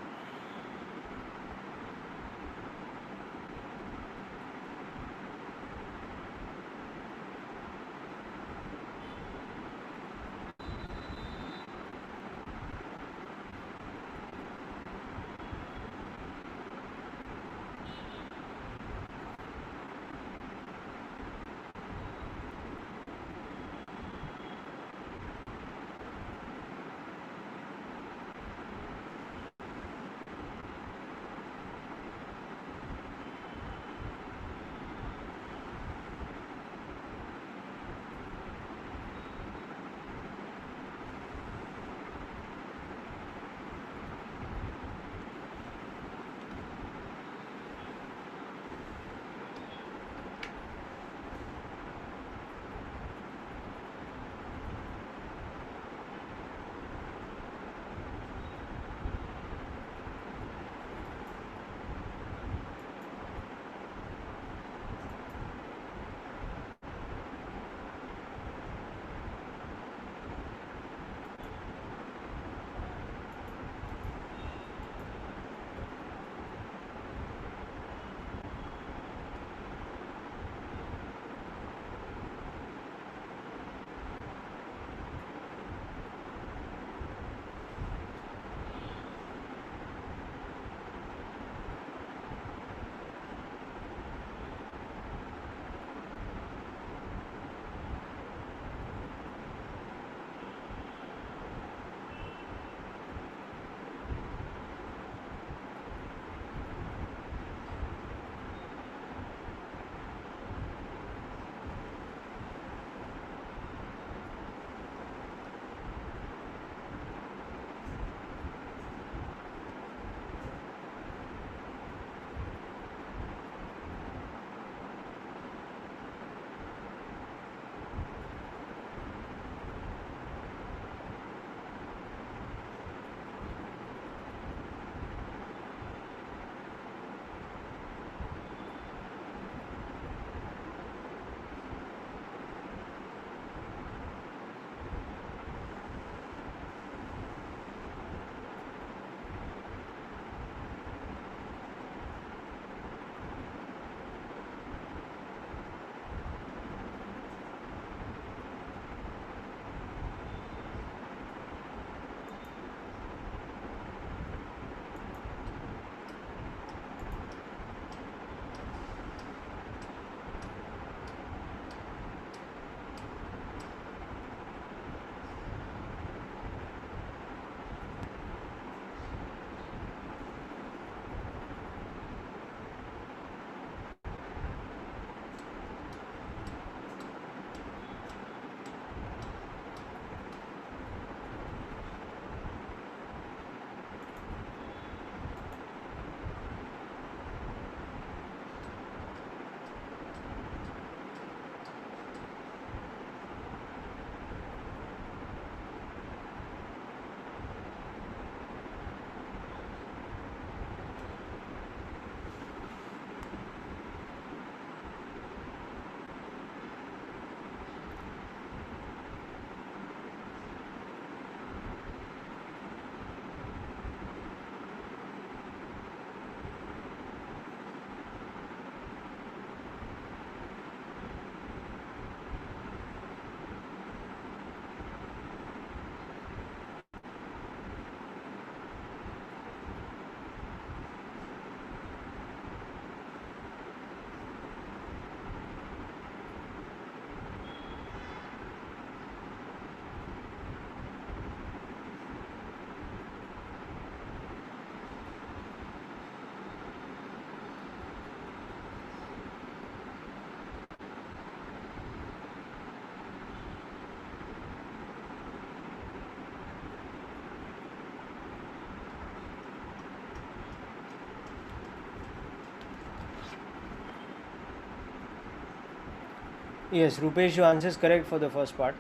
[SPEAKER 1] Yes, Rupesh, your answer is correct for the first part.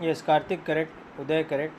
[SPEAKER 1] Yes, Karthik correct, Uday correct.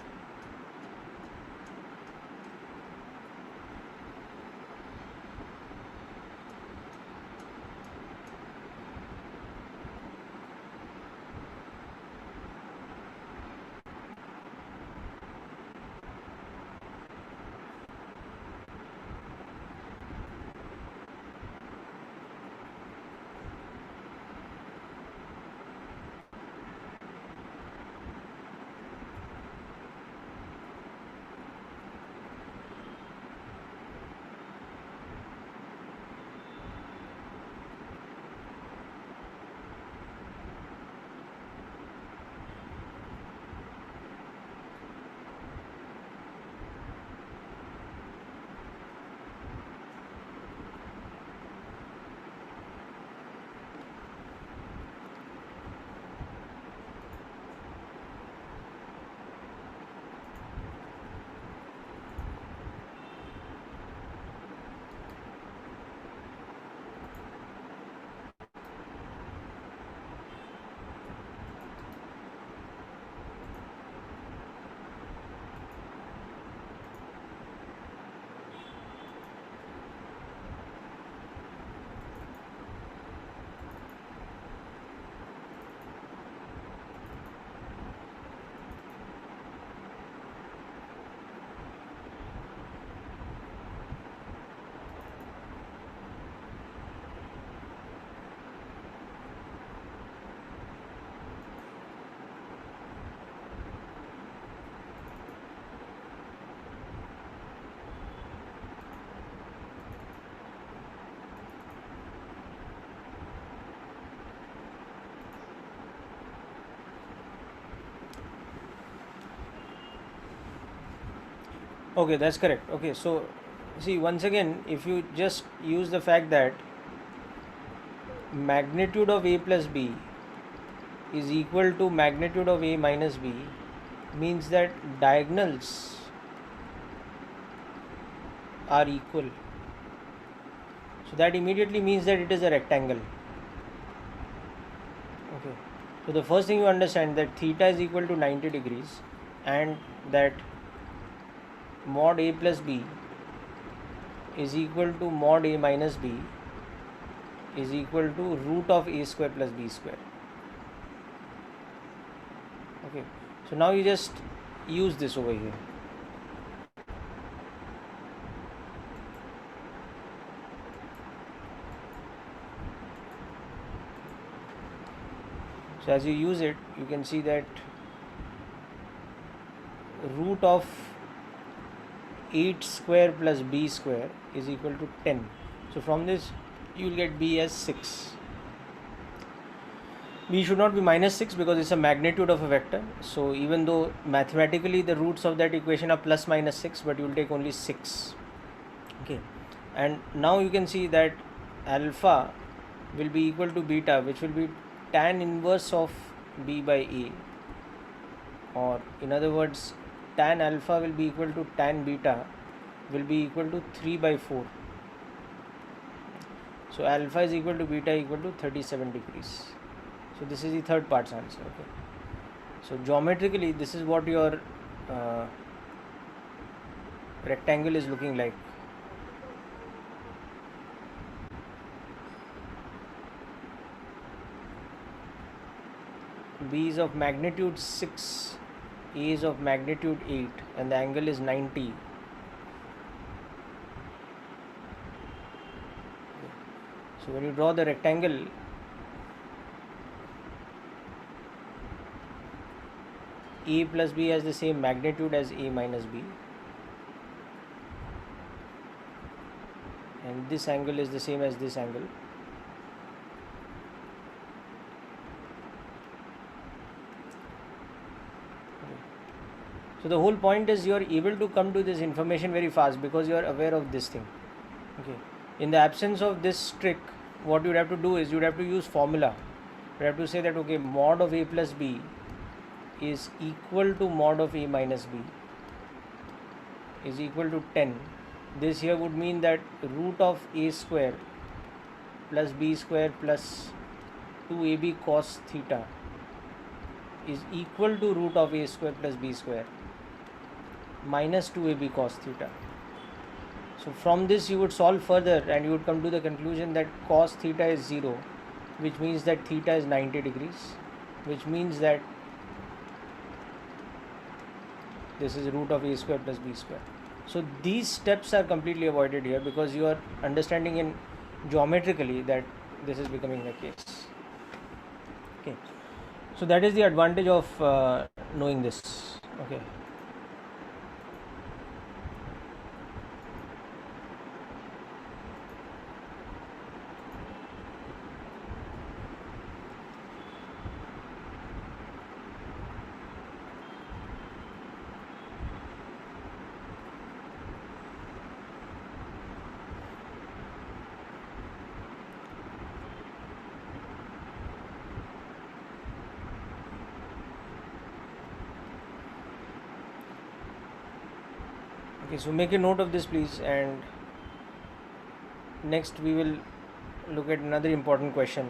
[SPEAKER 1] Okay, that's correct. Okay, so see, once again, if you just use the fact that magnitude of a plus b is equal to magnitude of a minus b, means that diagonals are equal. So that immediately means that it is a rectangle. Okay. So the first thing you understand that theta is equal to 90 degrees and that mod a plus b is equal to mod a minus b is equal to root of a square plus b square. Okay. So now you just use this over here. So as you use it, you can see that root of 8 square plus b square is equal to 10. So from this you will get b as 6. B should not be minus 6 because it's a magnitude of a vector. So even though mathematically the roots of that equation are plus minus 6, but you will take only 6. Okay. And now you can see that alpha will be equal to beta, which will be tan inverse of b by a, or in other words tan alpha will be equal to tan beta will be equal to 3 by 4. So alpha is equal to beta equal to 37 degrees. So this is the third part's answer. Okay. So geometrically this is what your rectangle is looking like. B is of magnitude 6, A is of magnitude 8, and the angle is 90. So when you draw the rectangle, A plus B has the same magnitude as A minus B, and this angle is the same as this angle. So the whole point is you are able to come to this information very fast because you are aware of this thing. Okay. In the absence of this trick, what you would have to do is you would have to use formula. You have to say that okay, mod of a plus b is equal to mod of a minus b is equal to 10. This here would mean that root of a square plus b square plus 2ab cos theta is equal to root of a square plus b square minus 2ab cos theta. So from this you would solve further and you would come to the conclusion that cos theta is 0, which means that theta is 90 degrees, which means that this is root of a square plus b square. So these steps are completely avoided here because you are understanding in geometrically that this is becoming the case. Okay, so that is the advantage of knowing this. Okay. Okay, so make a note of this please, and next we will look at another important question.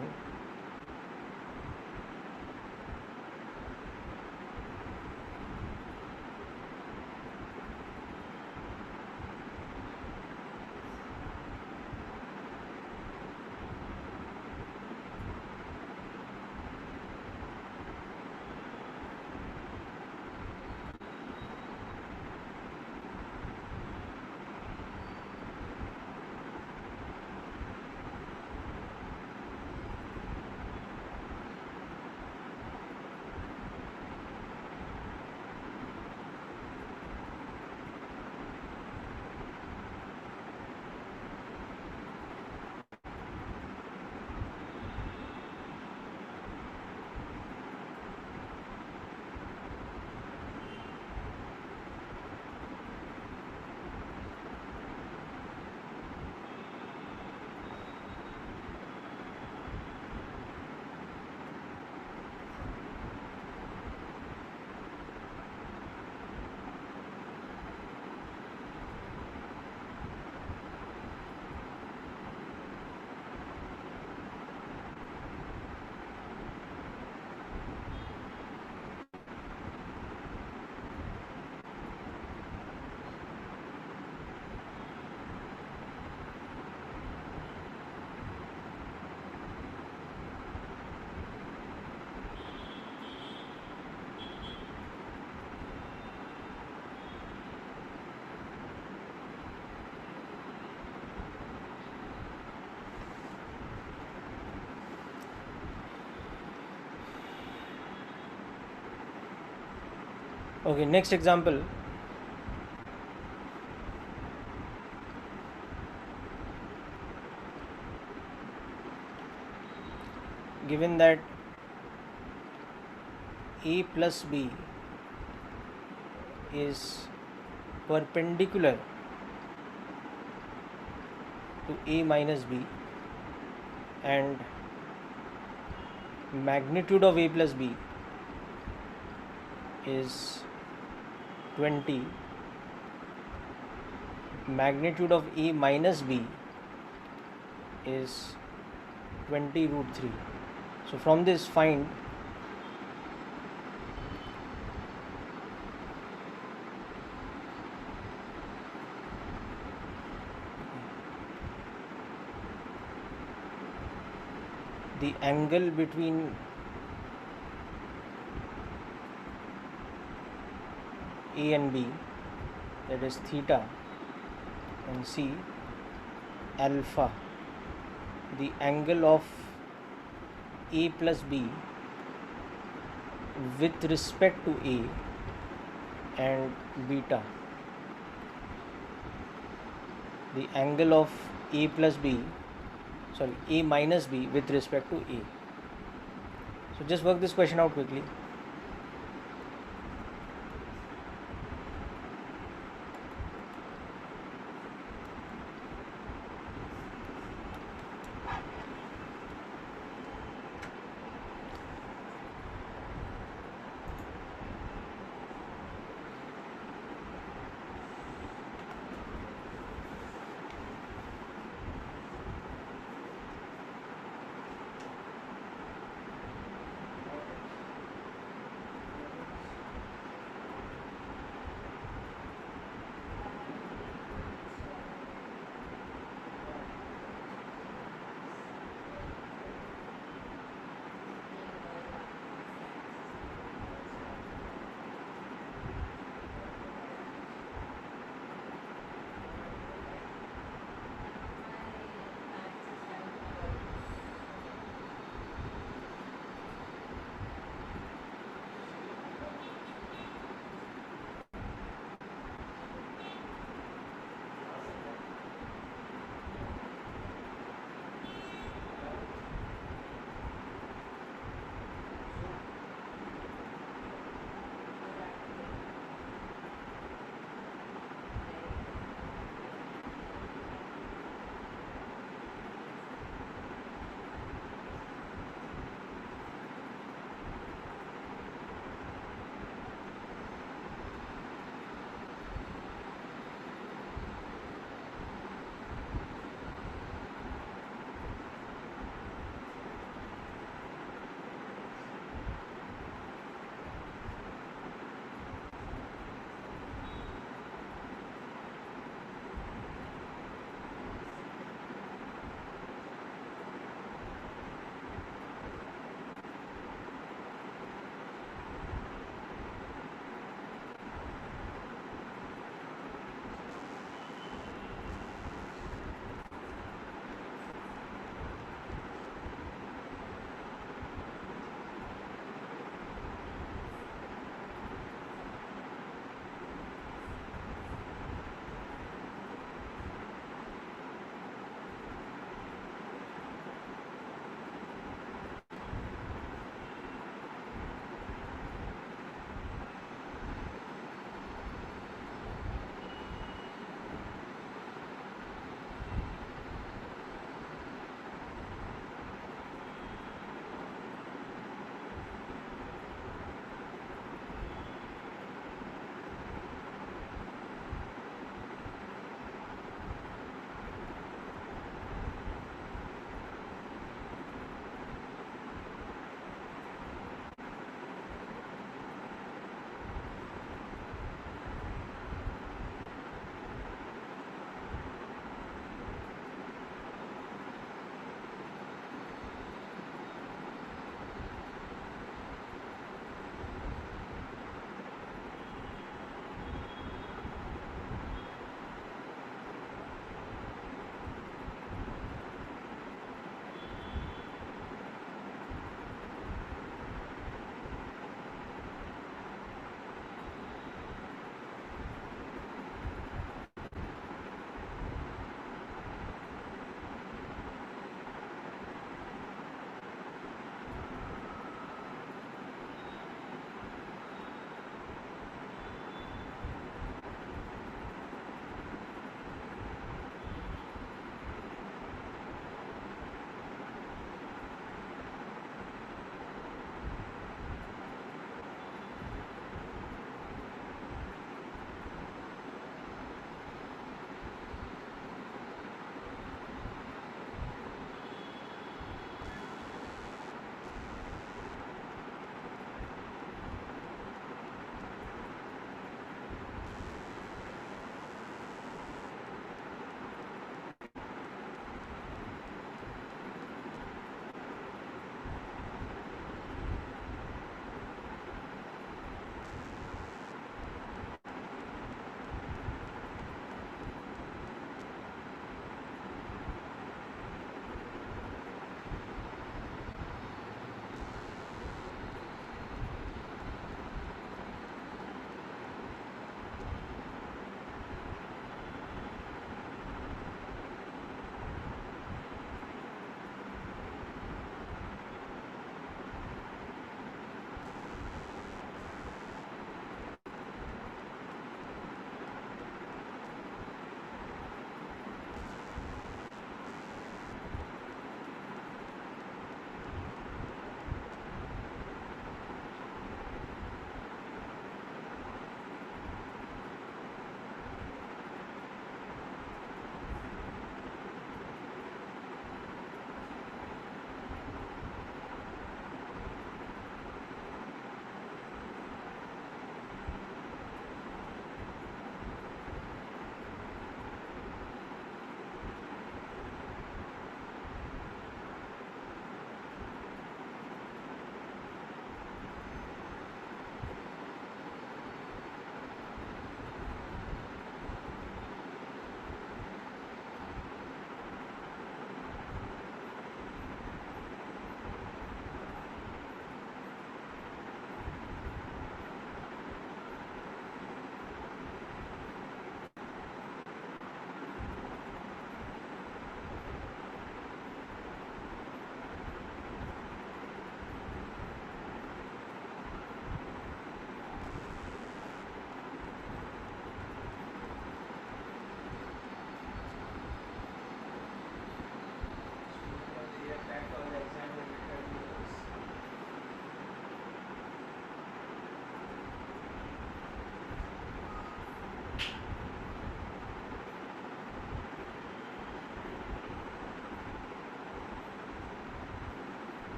[SPEAKER 1] Okay, next example. Given that a plus b is perpendicular to a minus b and magnitude of a plus b is 20, magnitude of a minus b is 20 root 3. So from this find the angle between A and B, that is theta, and C alpha, the angle of A plus B with respect to A, and beta, the angle of A plus B, sorry, A minus B with respect to A. So just work this question out quickly.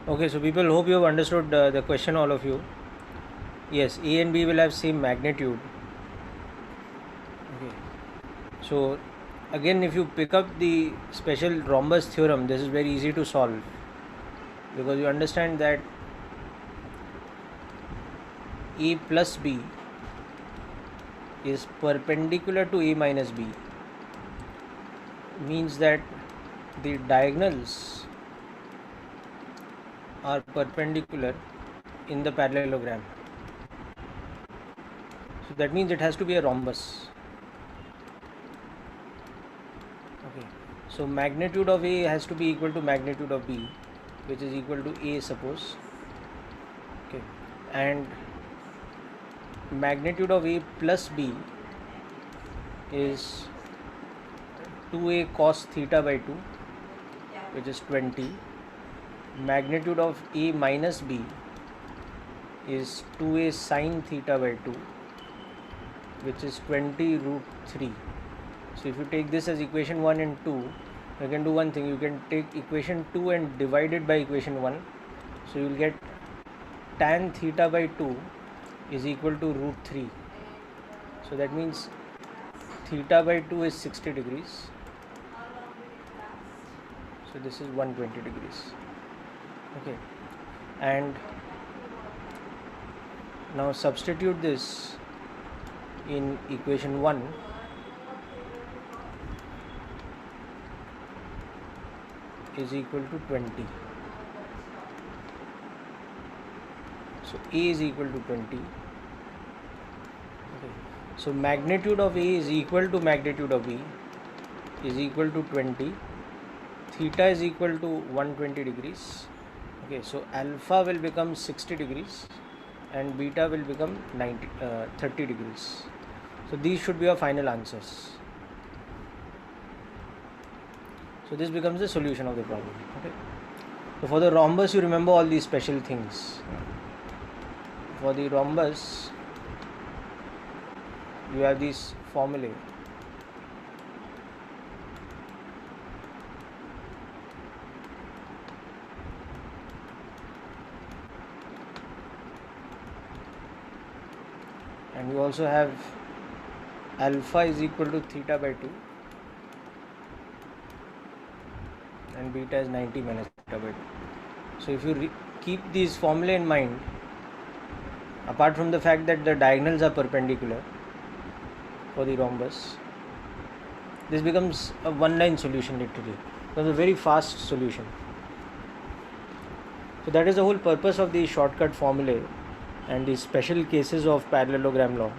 [SPEAKER 1] Okay, so people, hope you have understood the question, all of you. Yes, A and B will have same magnitude. Okay, so again, if you pick up the special rhombus theorem, this is very easy to solve, because you understand that A plus B is perpendicular to A minus B, means that the diagonals are perpendicular in the parallelogram. So that means it has to be a rhombus. Okay, so magnitude of A has to be equal to magnitude of B, which is equal to A, suppose. Okay, and magnitude of A plus B is 2A cos theta by 2, which is 20. Magnitude of A minus B is 2A sin theta by 2, which is 20 root 3. So if you take this as equation 1 and 2, you can do one thing. You can take equation 2 and divide it by equation 1. So you will get tan theta by 2 is equal to root 3. So that means theta by 2 is 60 degrees. So this is 120 degrees. Okay, and now substitute this in equation 1. Is equal to 20. So A is equal to 20. Okay. So magnitude of A is equal to magnitude of B is equal to 20. Theta is equal to 120 degrees. Okay, so alpha will become 60 degrees and beta will become 30 degrees. So these should be your final answers. So this becomes the solution of the problem. Okay. So for the rhombus, you remember all these special things. For the rhombus, you have these formulae. And you also have alpha is equal to theta by 2 and beta is 90 minus theta by 2. So if you keep these formulae in mind, apart from the fact that the diagonals are perpendicular for the rhombus, this becomes a one-line solution literally. It becomes a very fast solution. So that is the whole purpose of the shortcut formulae and the special cases of parallelogram law.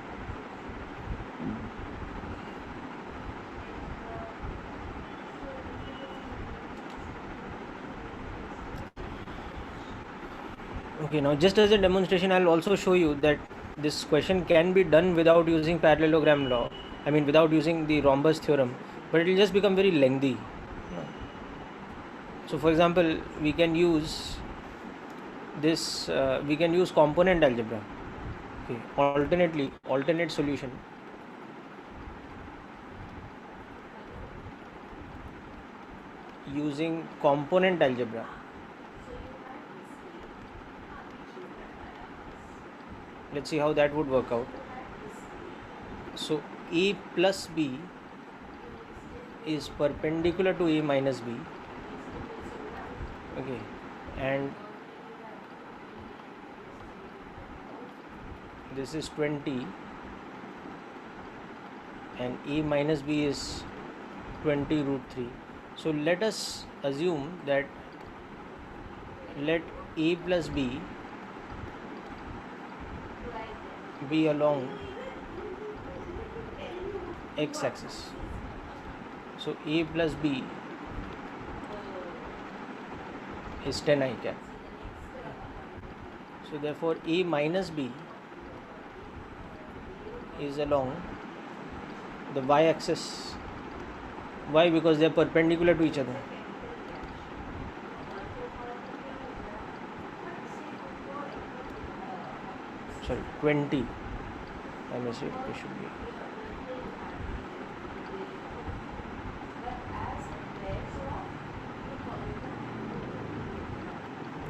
[SPEAKER 1] Okay, now just as a demonstration, I'll also show you that this question can be done without using parallelogram law. I mean, without using the rhombus theorem, but it will just become very lengthy. So, for example, we can use this. We can use component algebra. Okay, alternate solution. Using component algebra. Let's see how that would work out. So A plus B is perpendicular to A minus B. Okay, and this is 20 and A minus B is 20 root 3. So let us assume that let A plus B be along x-axis. So A plus B is 10 I cap. So therefore A minus B is along the y-axis. Why? Because they are perpendicular to each other. Sorry, 20. I may say it should be.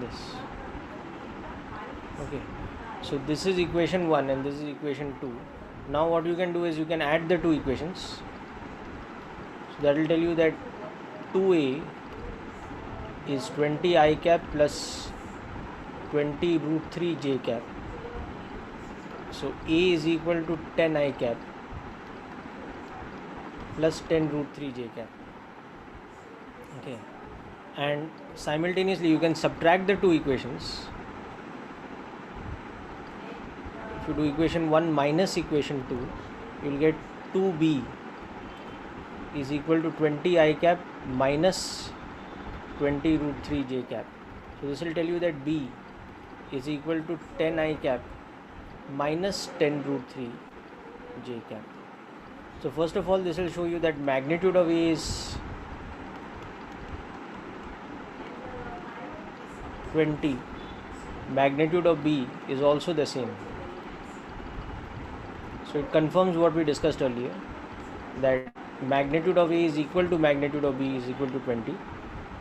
[SPEAKER 1] this. Okay, so this is equation 1 and this is equation 2. Now what you can do is you can add the two equations. So that will tell you that 2a is 20 I cap plus 20 root 3 j cap. So a is equal to 10 I cap plus 10 root 3 j cap. Okay, and simultaneously you can subtract the two equations. If you do equation 1 minus equation 2, you will get 2b is equal to 20 I cap minus 20 root 3 j cap. So this will tell you that b is equal to 10 I cap minus 10 root 3 j cap. So first of all, this will show you that magnitude of A is 20, magnitude of B is also the same. So it confirms what we discussed earlier, that magnitude of A is equal to magnitude of B is equal to 20.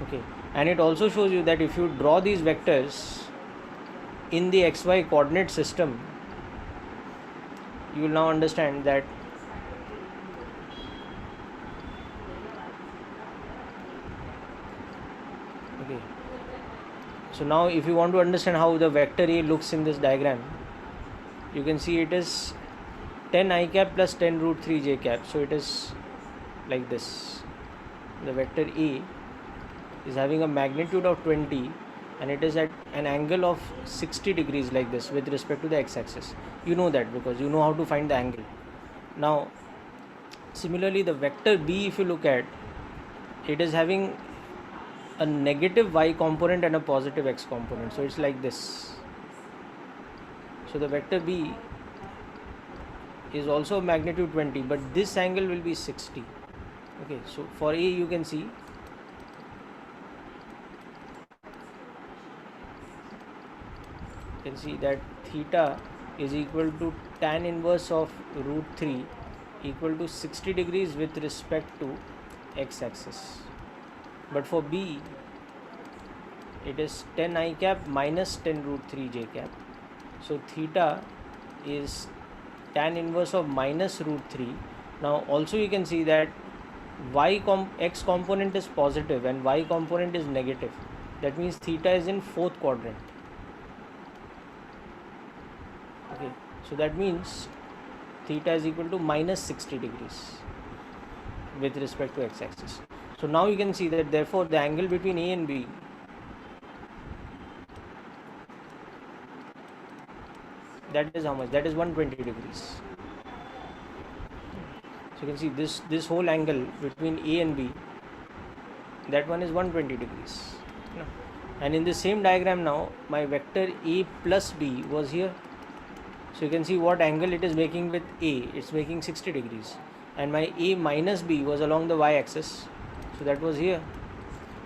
[SPEAKER 1] Okay, and it also shows you that if you draw these vectors in the xy coordinate system, you will now understand that okay. So now if you want to understand how the vector A looks in this diagram, you can see it is 10 I cap plus 10 root 3 j cap. So it is like this. The vector A is having a magnitude of 20 and it is at an angle of 60 degrees like this with respect to the x-axis. You know that because you know how to find the angle. Now similarly, the vector B, if you look at, it is having a negative y component and a positive x component. So it's like this. So the vector B is also magnitude 20, but this angle will be 60. Okay, so for A you can see that theta is equal to tan inverse of root 3 equal to 60 degrees with respect to x-axis. But for B, it is 10 I cap minus 10 root 3 j cap. So theta is tan inverse of minus root 3. Now also you can see that x component is positive and y component is negative. That means theta is in fourth quadrant. Okay, so that means theta is equal to minus 60 degrees with respect to x-axis. So now you can see that therefore the angle between A and B that is how much? That is 120 degrees. So you can see this whole angle between A and B, that one is 120 degrees. And in the same diagram now, my vector A plus B was here. So you can see what angle it is making with A. It's making 60 degrees. And my A minus B was along the y-axis. So that was here.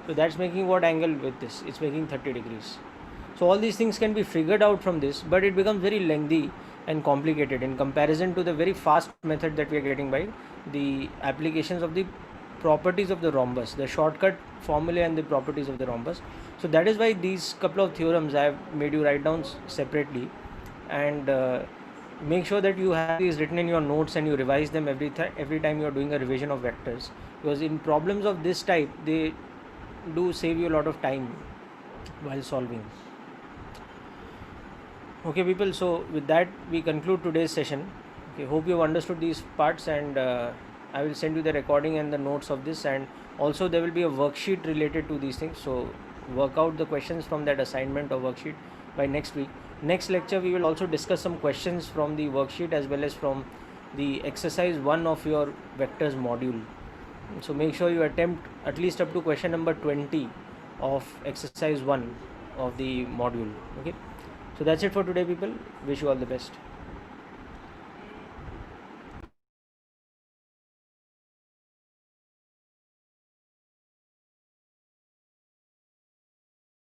[SPEAKER 1] So that's making what angle with this? It's making 30 degrees. So all these things can be figured out from this, but it becomes very lengthy and complicated in comparison to the very fast method that we are getting by the applications of the properties of the rhombus, the shortcut formula and the properties of the rhombus. So that is why these couple of theorems I have made you write down separately, and make sure that you have these written in your notes and you revise them every time you are doing a revision of vectors, because in problems of this type they do save you a lot of time while solving. Okay people, so with that we conclude today's session. Okay, hope you have understood these parts, and I will send you the recording and the notes of this, and also there will be a worksheet related to these things. So work out the questions from that assignment or worksheet by next week. Next lecture we will also discuss some questions from the worksheet as well as from the exercise 1 of your vectors module. So make sure you attempt at least up to question number 20 of exercise 1 of the module. Okay, so that's it for today people. Wish you all the best.